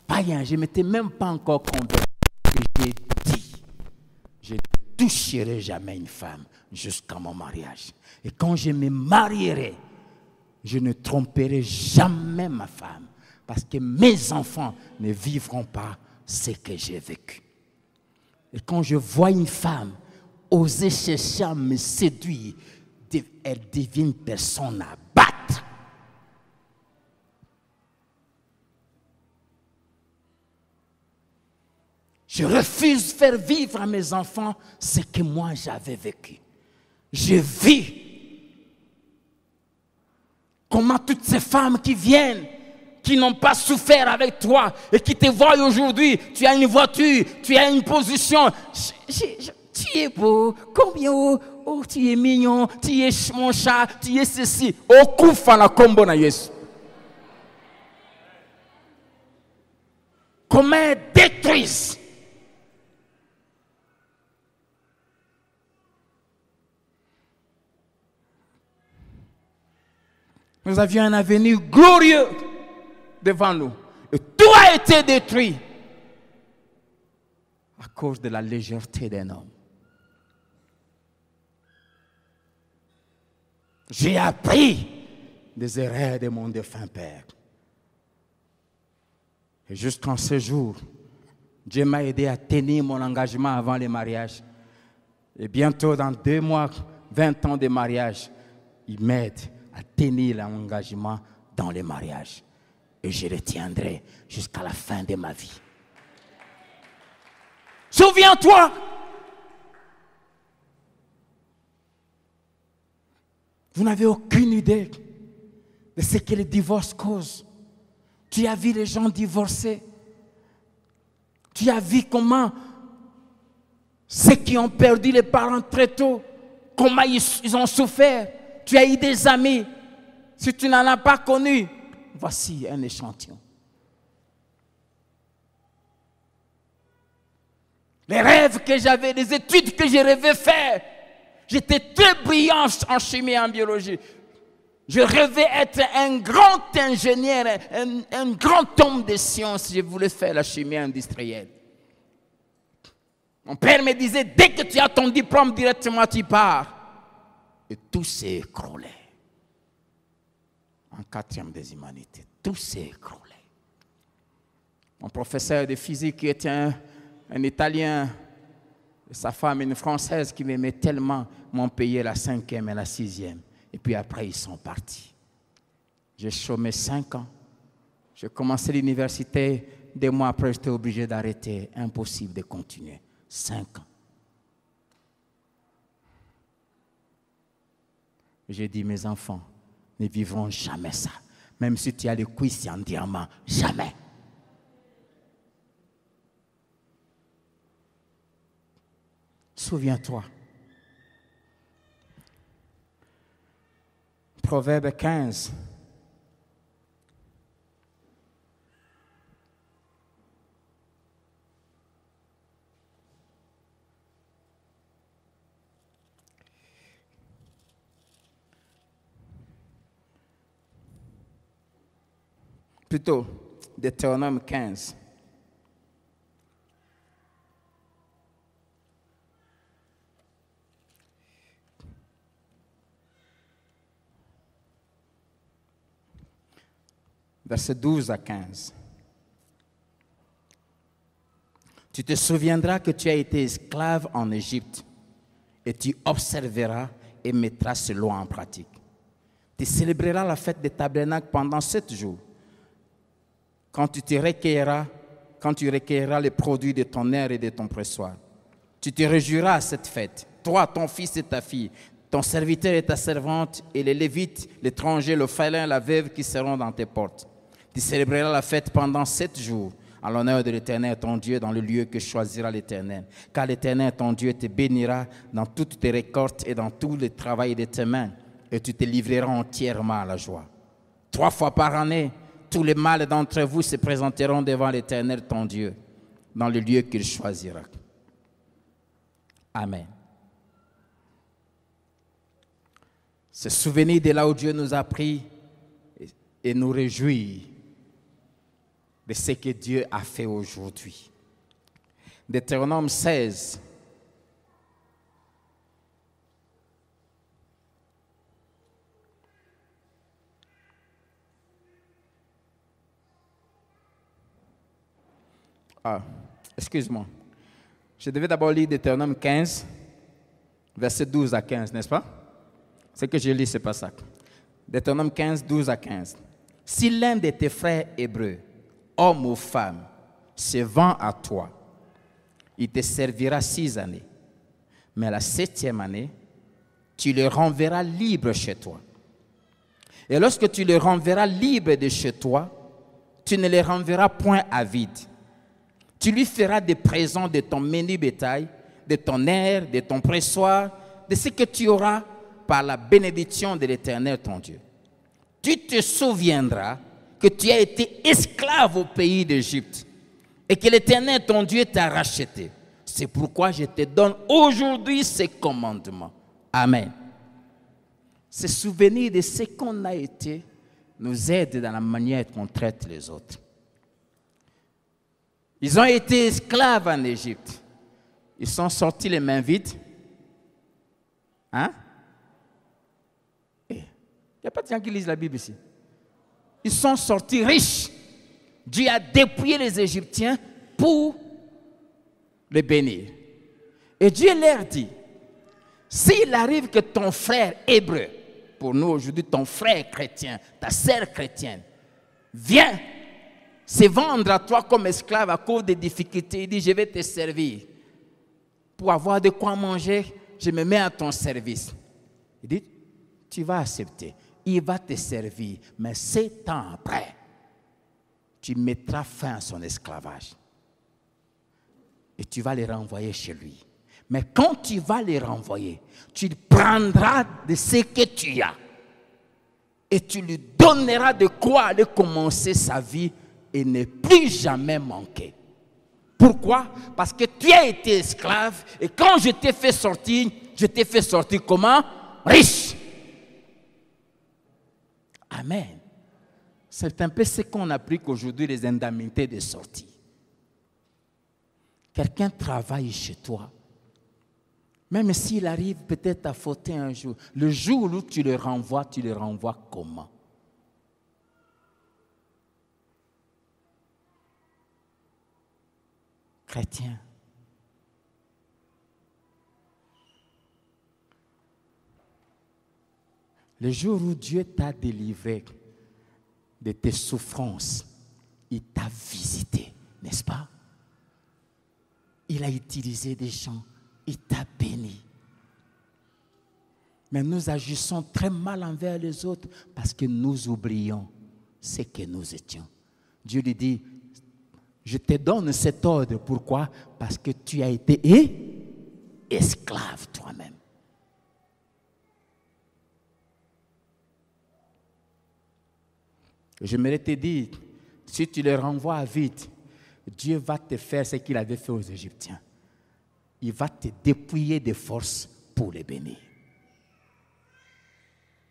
païen, je ne m'étais même pas encore convaincu. J'ai dit, je ne toucherai jamais une femme jusqu'à mon mariage. Et quand je me marierai, je ne tromperai jamais ma femme. Parce que mes enfants ne vivront pas ce que j'ai vécu. Et quand je vois une femme oser chercher à me séduire, elle devient une personne à battre. Je refuse de faire vivre à mes enfants ce que moi j'avais vécu. Je vis comment toutes ces femmes qui viennent, qui n'ont pas souffert avec toi et qui te voient aujourd'hui, tu as une voiture, tu as une position. Tu es beau, combien oh, tu es mignon, tu es mon chat, tu es ceci. Okufa na kombo na Yesu. Comment elles détruisent. Nous avions un avenir glorieux devant nous. Et tout a été détruit à cause de la légèreté d'un homme. J'ai appris des erreurs de mon défunt père. Et jusqu'en ce jour, Dieu m'a aidé à tenir mon engagement avant le mariage. Et bientôt, dans 2 mois, 20 ans de mariage, il m'aide à tenir l'engagement dans le mariage. Et je le tiendrai jusqu'à la fin de ma vie. Souviens-toi, Vous n'avez aucune idée de ce que le divorce cause. Tu as vu les gens divorcer. Tu as vu comment ceux qui ont perdu les parents très tôt, comment ils ont souffert. Tu as eu des amis. Si tu n'en as pas connu, voici un échantillon. Les rêves que j'avais, les études que je rêvais faire. J'étais très brillant en chimie et en biologie. Je rêvais être un grand ingénieur, un grand homme de sciences. Je voulais faire la chimie industrielle. Mon père me disait, dès que tu as ton diplôme, directement tu pars. Et tout s'est écroulé. En 4e des humanités, tout s'est écroulé. Mon professeur de physique qui était un Italien, et sa femme une Française qui m'aimait tellement, m'ont payé la 5e et la 6e. Et puis après, ils sont partis. J'ai chômé 5 ans. J'ai commencé l'université. 2 mois après, j'étais obligé d'arrêter. Impossible de continuer. 5 ans. J'ai dit, mes enfants ne vivront jamais ça. Même si tu as les cuisses en diamant, jamais. Souviens-toi. Proverbe 15. Plutôt, Deutéronome 15. Versets 12 à 15. Tu te souviendras que tu as été esclave en Égypte et tu observeras et mettras ce loi en pratique. Tu célébreras la fête des tabernacles pendant 7 jours. Quand tu recueilleras les produits de ton aire et de ton pressoir. Tu te réjouiras à cette fête, toi, ton fils et ta fille, ton serviteur et ta servante, et les Lévites, l'étranger, le félin, la veuve qui seront dans tes portes. Tu célébreras la fête pendant 7 jours, en l'honneur de l'Éternel, ton Dieu, dans le lieu que choisira l'Éternel. Car l'Éternel, ton Dieu, te bénira dans toutes tes récoltes et dans tout le travail de tes mains, et tu te livreras entièrement à la joie. 3 fois par année, tous les mâles d'entre vous se présenteront devant l'Éternel, ton Dieu, dans le lieu qu'il choisira. Amen. Se souvenir de là où Dieu nous a pris et nous réjouir de ce que Dieu a fait aujourd'hui. Deutéronome 16. Excuse-moi. Je devais d'abord lire Deutéronome 15, versets 12 à 15, n'est-ce pas? Ce que je lis, ce n'est pas ça. Deutéronome 15, 12 à 15. Si l'un de tes frères hébreux, homme ou femme, se vend à toi, il te servira 6 années. Mais la 7e année, tu le renverras libre chez toi. Et lorsque tu le renverras libre de chez toi, tu ne le renverras point à vide. Tu lui feras des présents de ton menu bétail, de ton aire, de ton pressoir, de ce que tu auras par la bénédiction de l'Éternel ton Dieu. Tu te souviendras que tu as été esclave au pays d'Égypte et que l'Éternel ton Dieu t'a racheté. C'est pourquoi je te donne aujourd'hui ces commandements. Amen. Se souvenir de ce qu'on a été nous aide dans la manière qu'on traite les autres. Ils ont été esclaves en Égypte. Ils sont sortis les mains vides. Hein? Il n'y a pas de gens qui lisent la Bible ici. Ils sont sortis riches. Dieu a dépouillé les Égyptiens pour les bénir. Et Dieu leur dit, s'il arrive que ton frère hébreu, pour nous aujourd'hui ton frère chrétien, ta sœur chrétienne, vient se vendre à toi comme esclave à cause des difficultés, il dit, je vais te servir. Pour avoir de quoi manger, je me mets à ton service. Il dit, tu vas accepter. Il va te servir, mais 7 ans après, tu mettras fin à son esclavage. Et tu vas les renvoyer chez lui. Mais quand tu vas les renvoyer, tu prendras de ce que tu as. Et tu lui donneras de quoi aller commencer sa vie et ne plus jamais manquer. Pourquoi? Parce que tu as été esclave et quand je t'ai fait sortir comment? Riche. Amen. C'est un peu ce qu'on applique aujourd'hui, les indemnités de sortie. Quelqu'un travaille chez toi. Même s'il arrive peut-être à fauter un jour, le jour où tu le renvoies comment? Chrétien. Le jour où Dieu t'a délivré de tes souffrances, il t'a visité, n'est-ce pas? Il a utilisé des gens, il t'a béni. Mais nous agissons très mal envers les autres parce que nous oublions ce que nous étions. Dieu lui dit, je te donne cet ordre. Pourquoi? Parce que tu as été esclave toi-même. J'aimerais te dire, si tu les renvoies vite, Dieu va te faire ce qu'il avait fait aux Égyptiens. Il va te dépouiller de force pour les bénir.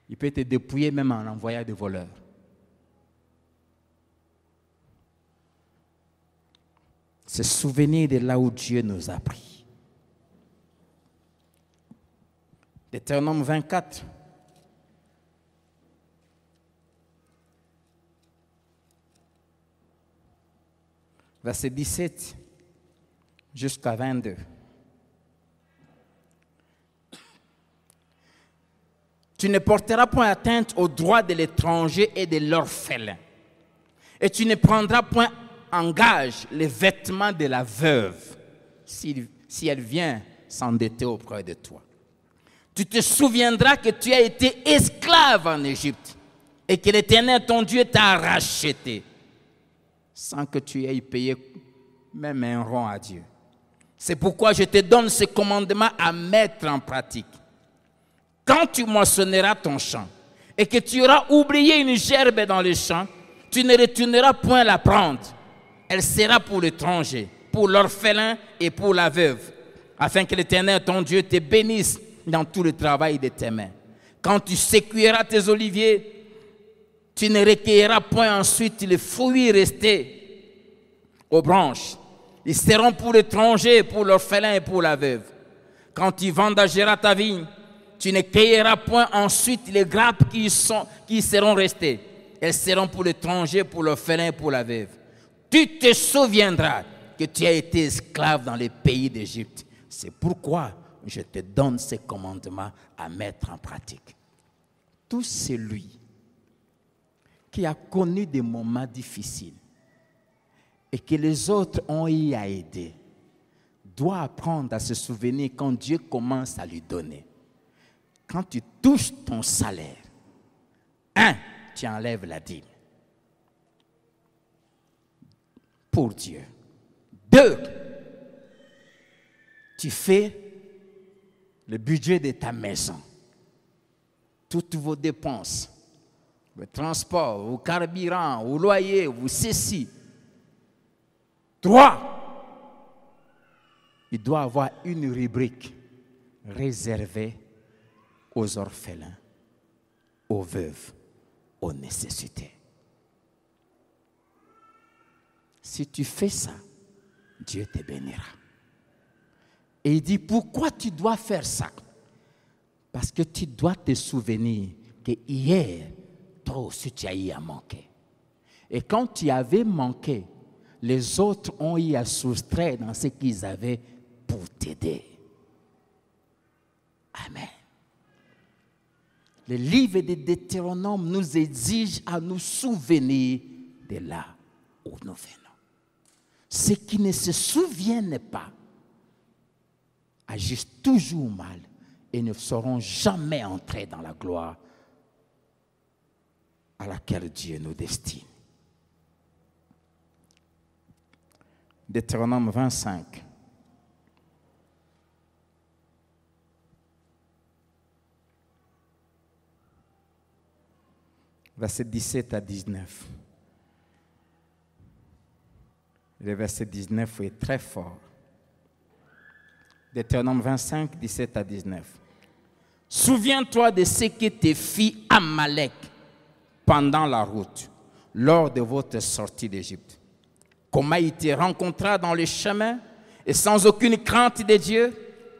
Il peut te dépouiller même en envoyant des voleurs. Se souvenir de là où Dieu nous a pris. Deutéronome 24. Verset 17 jusqu'à 22. Tu ne porteras point atteinte aux droits de l'étranger et de l'orphelin. Et tu ne prendras point en gage les vêtements de la veuve si elle vient s'endetter auprès de toi. Tu te souviendras que tu as été esclave en Égypte et que l'Éternel, ton Dieu, t'a racheté sans que tu aies payé même un rond à Dieu. C'est pourquoi je te donne ce commandement à mettre en pratique. Quand tu moissonneras ton champ et que tu auras oublié une gerbe dans le champ, tu ne retourneras point la prendre. Elle sera pour l'étranger, pour l'orphelin et pour la veuve, afin que l'Éternel, ton Dieu, te bénisse dans tout le travail de tes mains. Quand tu sécuiras tes oliviers, tu ne recueilleras point ensuite les fruits restés aux branches. Ils seront pour l'étranger, pour l'orphelin et pour la veuve. Quand tu vendageras ta vigne, tu ne cueilleras point ensuite les grappes qui seront restées. Elles seront pour l'étranger, pour l'orphelin et pour la veuve. Tu te souviendras que tu as été esclave dans les pays d'Égypte. C'est pourquoi je te donne ces commandements à mettre en pratique. Tout celui qui a connu des moments difficiles et que les autres ont eu à aider doit apprendre à se souvenir quand Dieu commence à lui donner. Quand tu touches ton salaire, 1, tu enlèves la dîme pour Dieu. 2, tu fais le budget de ta maison. Toutes vos dépenses, le transport, au carburant, au loyer, au ceci. 3, il doit avoir une rubrique réservée aux orphelins, aux veuves, aux nécessités. Si tu fais ça, Dieu te bénira. Et il dit, pourquoi tu dois faire ça? Parce que tu dois te souvenir que hier, toi aussi tu as eu à manquer. Et quand tu avais manqué, les autres ont eu à soustraire dans ce qu'ils avaient pour t'aider. Amen. Le livre de Deutéronome nous exige à nous souvenir de là où nous venons. Ceux qui ne se souviennent pas agissent toujours mal et ne sauront jamais entrer dans la gloire à laquelle Dieu nous destine. Deutéronome 25. Verset 17 à 19. Le verset 19 est très fort. Deutéronome 25, 17 à 19. Souviens-toi de ce que te fit Amalek pendant la route, lors de votre sortie d'Égypte. Comment il te rencontra dans le chemin et sans aucune crainte de Dieu,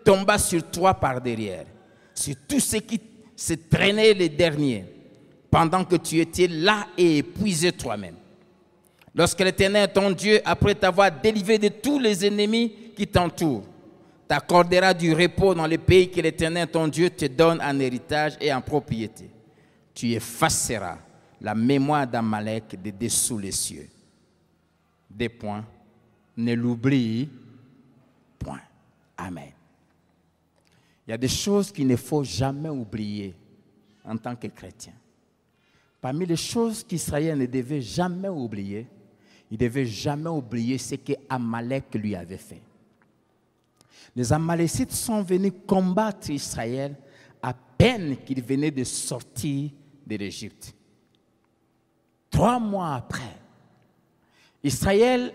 tomba sur toi par derrière, sur tous ceux qui se traînaient les derniers, pendant que tu étais là et épuisé toi-même. Lorsque l'Éternel, ton Dieu, après t'avoir délivré de tous les ennemis qui t'entourent, t'accordera du repos dans le pays que l'Éternel, ton Dieu, te donne en héritage et en propriété. Tu effaceras la mémoire d'Amalek de dessous les cieux. Des points, ne l'oublie point. Amen. Il y a des choses qu'il ne faut jamais oublier en tant que chrétien. Parmi les choses qu'Israël ne devait jamais oublier, il ne devait jamais oublier ce que Amalek lui avait fait. Les Amalécites sont venus combattre Israël à peine qu'il venait de sortir de l'Égypte. 3 mois après, Israël,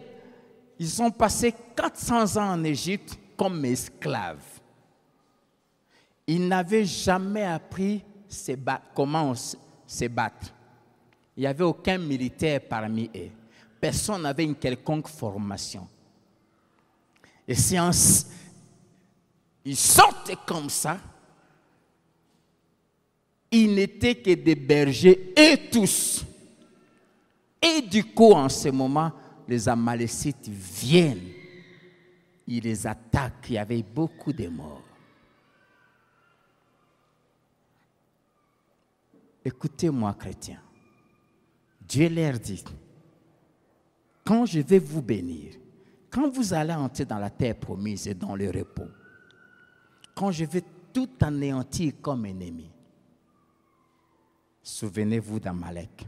ils ont passé 400 ans en Égypte comme esclaves. Ils n'avaient jamais appris comment se battre. Il n'y avait aucun militaire parmi eux. Personne n'avait une quelconque formation. Et si ils sortaient comme ça, ils n'étaient que des bergers, et tous. Et du coup, en ce moment, les Amalécites viennent. Ils les attaquent. Il y avait beaucoup de morts. Écoutez-moi, chrétiens. Dieu leur dit, quand je vais vous bénir, quand vous allez entrer dans la terre promise et dans le repos, quand je vais tout anéantir comme ennemi, souvenez-vous d'Amalek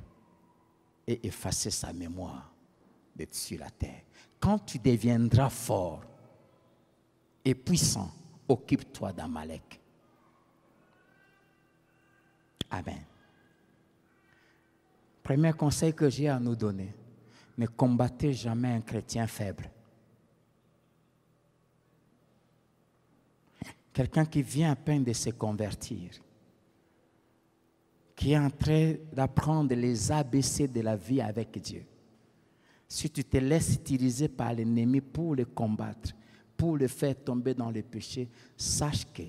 et effacez sa mémoire d'être sur la terre. Quand tu deviendras fort et puissant, occupe-toi d'Amalek. Amen. Premier conseil que j'ai à nous donner, ne combattez jamais un chrétien faible. Quelqu'un qui vient à peine de se convertir, qui est en train d'apprendre les ABC de la vie avec Dieu. Si tu te laisses utiliser par l'ennemi pour le combattre, pour le faire tomber dans le péché, sache que,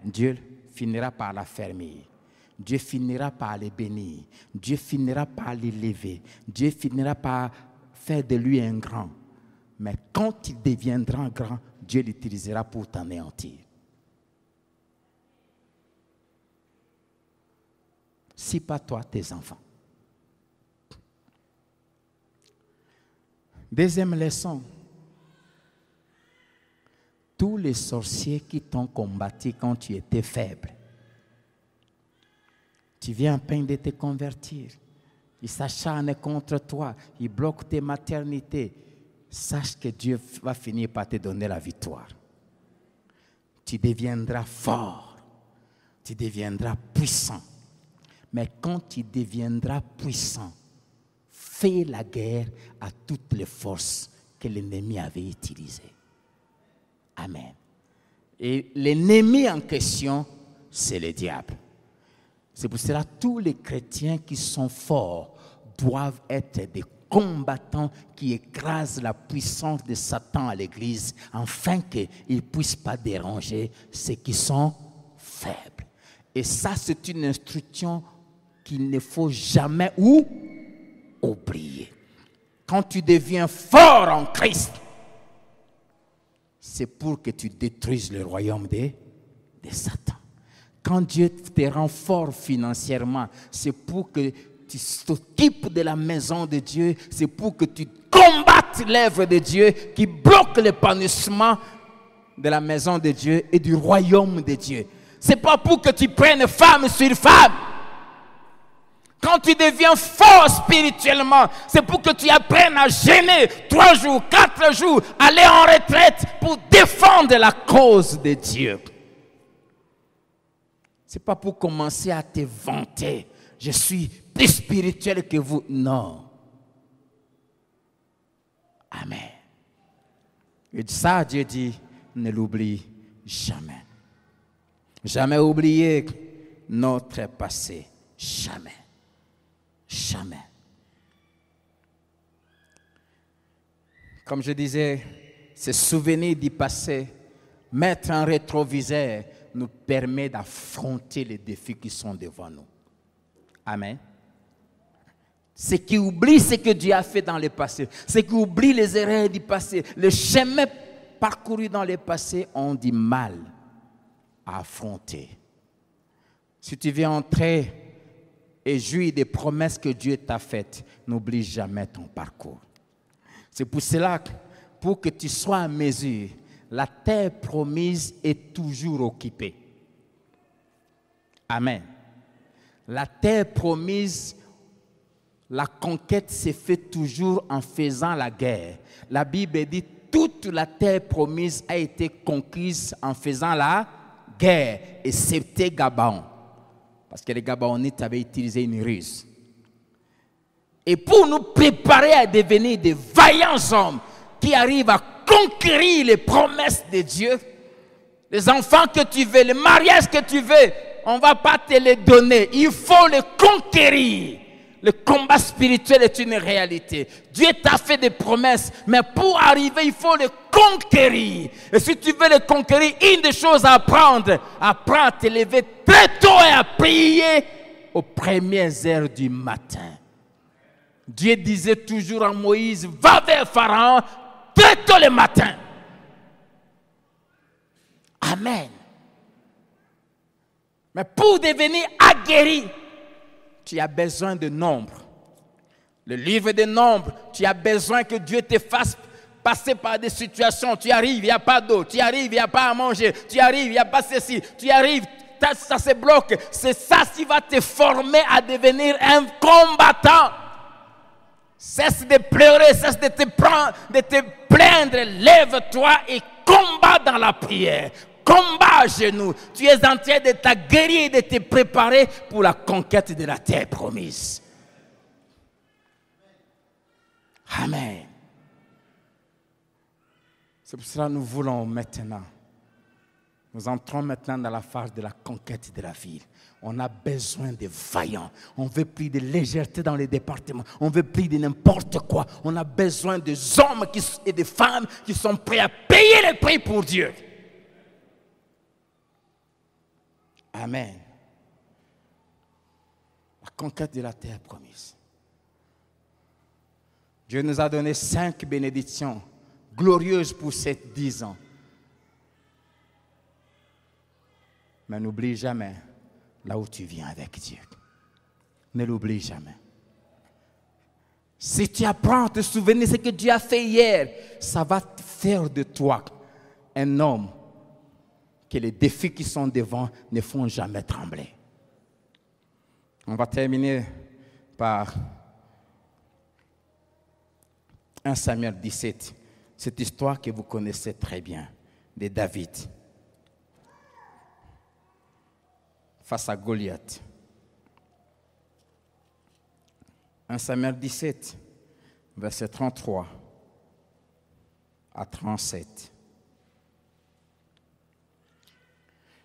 Dieu finira par l'affermir. Dieu finira par les bénir. Dieu finira par l'élever. Dieu finira par faire de lui un grand. Mais quand il deviendra grand, Dieu l'utilisera pour t'anéantir. Si pas toi, tes enfants. Deuxième leçon. Tous les sorciers qui t'ont combattu quand tu étais faible, tu viens à peine de te convertir. Ils s'acharnent contre toi. Ils bloquent tes maternités. Sache que Dieu va finir par te donner la victoire. Tu deviendras fort. Tu deviendras puissant. Mais quand tu deviendras puissant, fais la guerre à toutes les forces que l'ennemi avait utilisées. Amen. Et l'ennemi en question, c'est le diable. C'est pour cela que tous les chrétiens qui sont forts doivent être des combattants qui écrasent la puissance de Satan à l'Église afin qu'ils ne puissent pas déranger ceux qui sont faibles. Et ça, c'est une instruction qu'il ne faut jamais oublier. Quand tu deviens fort en Christ, c'est pour que tu détruises le royaume de Satan. Quand Dieu te rend fort financièrement, c'est pour que tu t'occupes de la maison de Dieu, c'est pour que tu combattes l'œuvre de Dieu qui bloque l'épanouissement de la maison de Dieu et du royaume de Dieu. Ce n'est pas pour que tu prennes femme sur femme. Quand Quand tu deviens fort spirituellement, c'est pour que tu apprennes à jeûner 3 jours, 4 jours, aller en retraite pour défendre la cause de Dieu. Ce n'est pas pour commencer à te vanter. Je suis plus spirituel que vous. Non. Amen. Et ça, Dieu dit, ne l'oublie jamais. Jamais oublier notre passé. Jamais. Jamais. Comme je disais, se souvenir du passé, mettre un rétroviseur, nous permet d'affronter les défis qui sont devant nous. Amen. Ceux qui oublient ce que Dieu a fait dans le passé, ceux qui oublient les erreurs du passé, le chemin parcouru dans le passé ont du mal à affronter. Si tu veux entrer et jouir des promesses que Dieu t'a faites, n'oublie jamais ton parcours. C'est pour cela que, pour que tu sois en mesure, la terre promise est toujours occupée. Amen. La terre promise, la conquête se fait toujours en faisant la guerre. La Bible dit toute la terre promise a été conquise en faisant la guerre, excepté Gabaon. Parce que les Gabaonites avaient utilisé une ruse. Et pour nous préparer à devenir des vaillants hommes qui arrivent à conquérir les promesses de Dieu, les enfants que tu veux, le mariage que tu veux, on ne va pas te les donner. Il faut les conquérir. Le combat spirituel est une réalité. Dieu t'a fait des promesses, mais pour arriver, il faut les conquérir. Et si tu veux les conquérir, une des choses à apprendre, apprends à te lever très tôt et à prier aux premières heures du matin. Dieu disait toujours à Moïse, va vers Pharaon très tôt le matin. Amen. Mais pour devenir aguerri, tu as besoin de nombre. Le livre des nombres, tu as besoin que Dieu te fasse passer par des situations. Tu arrives, il n'y a pas d'eau. Tu arrives, il n'y a pas à manger. Tu arrives, il n'y a pas ceci. Tu arrives, ça se bloque. C'est ça qui va te former à devenir un combattant. Cesse de pleurer, cesse de te plaindre. Lève-toi et combat dans la prière. Combat à genoux. Tu es en train de t'aguerrir et de te préparer pour la conquête de la terre promise. Amen. C'est pour cela que nous voulons maintenant. Nous entrons maintenant dans la phase de la conquête de la ville. On a besoin de vaillants. On ne veut plus de légèreté dans les départements. On ne veut plus de n'importe quoi. On a besoin de hommes et de femmes qui sont prêts à payer le prix pour Dieu. Amen. La conquête de la terre promise. Dieu nous a donné 5 bénédictions glorieuses pour ces 10 ans. Mais n'oublie jamais là où tu viens avec Dieu. Ne l'oublie jamais. Si tu apprends à te souvenir de ce que Dieu a fait hier, ça va faire de toi un homme que les défis qui sont devant ne font jamais trembler. On va terminer par 1 Samuel 17, cette histoire que vous connaissez très bien, de David face à Goliath. 1 Samuel 17, verset 33 à 37.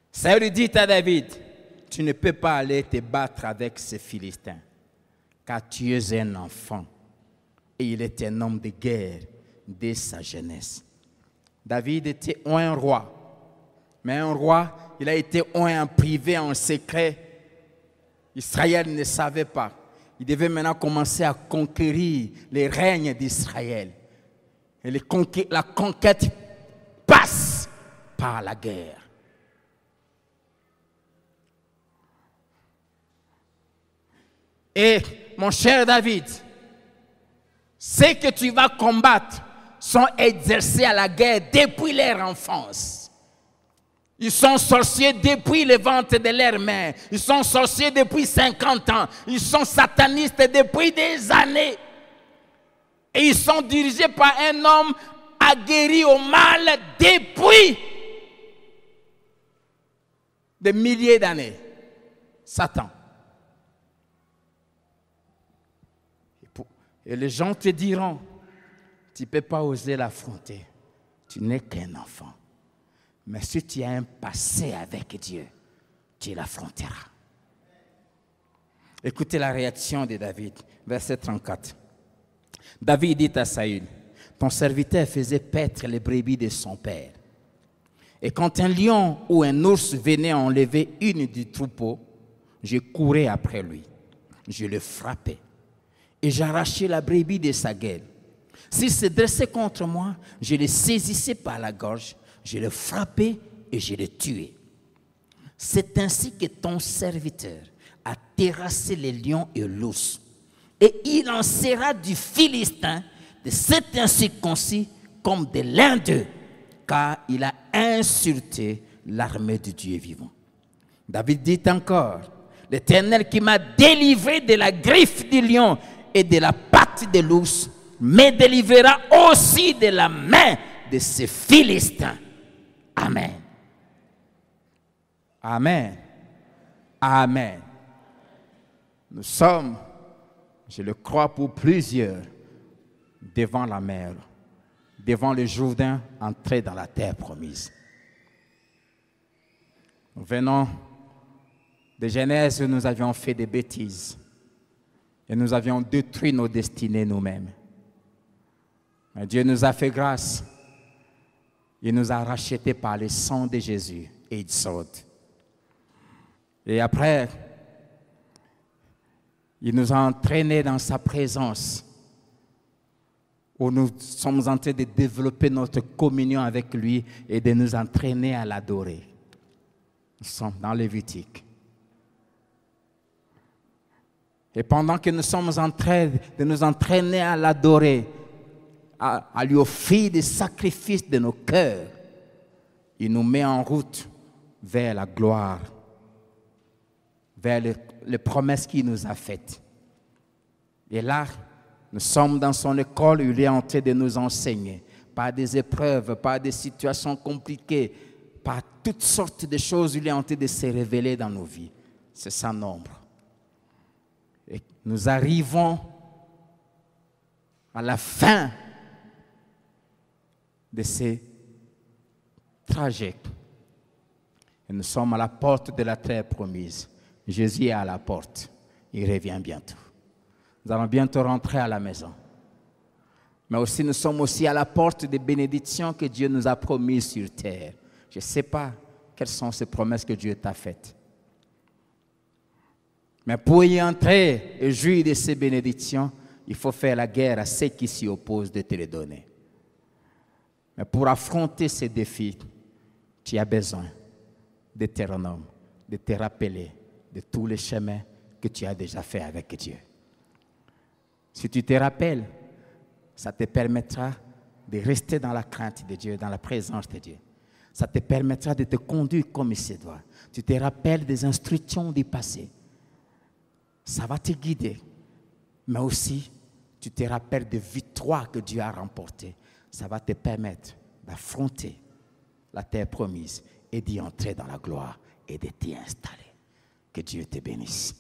Saül dit à David, tu ne peux pas aller te battre avec ces Philistins, car tu es un enfant, et il est un homme de guerre dès sa jeunesse. David était un roi, mais un roi, il a été un en privé, en secret. Israël ne savait pas. Il devait maintenant commencer à conquérir les règnes d'Israël. Et la conquête passe par la guerre. Et mon cher David, ceux que tu vas combattre sont exercés à la guerre depuis leur enfance. Ils sont sorciers depuis le ventre de leur mère. Ils sont sorciers depuis 50 ans. Ils sont satanistes depuis des années. Et ils sont dirigés par un homme aguerri au mal depuis des milliers d'années. Satan. Et les gens te diront, tu ne peux pas oser l'affronter. Tu n'es qu'un enfant. Mais si tu as un passé avec Dieu, tu l'affronteras. Écoutez la réaction de David, verset 34. David dit à Saül, ton serviteur faisait paître les brebis de son père. Et quand un lion ou un ours venait enlever une du troupeau, je courais après lui. Je le frappais et j'arrachais la brebis de sa gueule. S'il se dressait contre moi, je le saisissais par la gorge, je le frappais et je le tuais. C'est ainsi que ton serviteur a terrassé les lions et l'ours. Et il en sera du Philistin, de cet incirconcis, comme de l'un d'eux, car il a insulté l'armée du Dieu vivant. David dit encore, l'Éternel qui m'a délivré de la griffe du lion et de la patte de l'ours, me délivrera aussi de la main de ces Philistins. Amen. Amen. Amen. Nous sommes, je le crois pour plusieurs, devant la mer, devant le Jourdain, entré dans la terre promise. Nous venons de Genèse où nous avions fait des bêtises et nous avions détruit nos destinées nous-mêmes. Mais Dieu nous a fait grâce. Il nous a rachetés par le sang de Jésus et il saute. Et après, il nous a entraînés dans sa présence, où nous sommes en train de développer notre communion avec lui et de nous entraîner à l'adorer. Nous sommes dans Lévitique. Et pendant que nous sommes en train de nous entraîner à l'adorer, à lui offrir des sacrifices de nos cœurs, il nous met en route vers la gloire, vers les promesses qu'il nous a faites. Et là, nous sommes dans son école où il est en train de nous enseigner, par des épreuves, par des situations compliquées, par toutes sortes de choses, il est en train de se révéler dans nos vies. C'est sa ombre. Et nous arrivons à la fin de ces trajets. Et nous sommes à la porte de la terre promise. Jésus est à la porte. Il revient bientôt. Nous allons bientôt rentrer à la maison. Mais aussi, nous sommes aussi à la porte des bénédictions que Dieu nous a promises sur terre. Je ne sais pas quelles sont ces promesses que Dieu t'a faites. Mais pour y entrer et jouir de ces bénédictions, il faut faire la guerre à ceux qui s'y opposent de te les donner. Mais pour affronter ces défis, tu as besoin de te renommer, de te rappeler de tous les chemins que tu as déjà fait avec Dieu. Si tu te rappelles, ça te permettra de rester dans la crainte de Dieu, dans la présence de Dieu. Ça te permettra de te conduire comme il se doit. Tu te rappelles des instructions du passé. Ça va te guider. Mais aussi, tu te rappelles des victoires que Dieu a remportées. Ça va te permettre d'affronter la terre promise et d'y entrer dans la gloire et de t'y installer. Que Dieu te bénisse.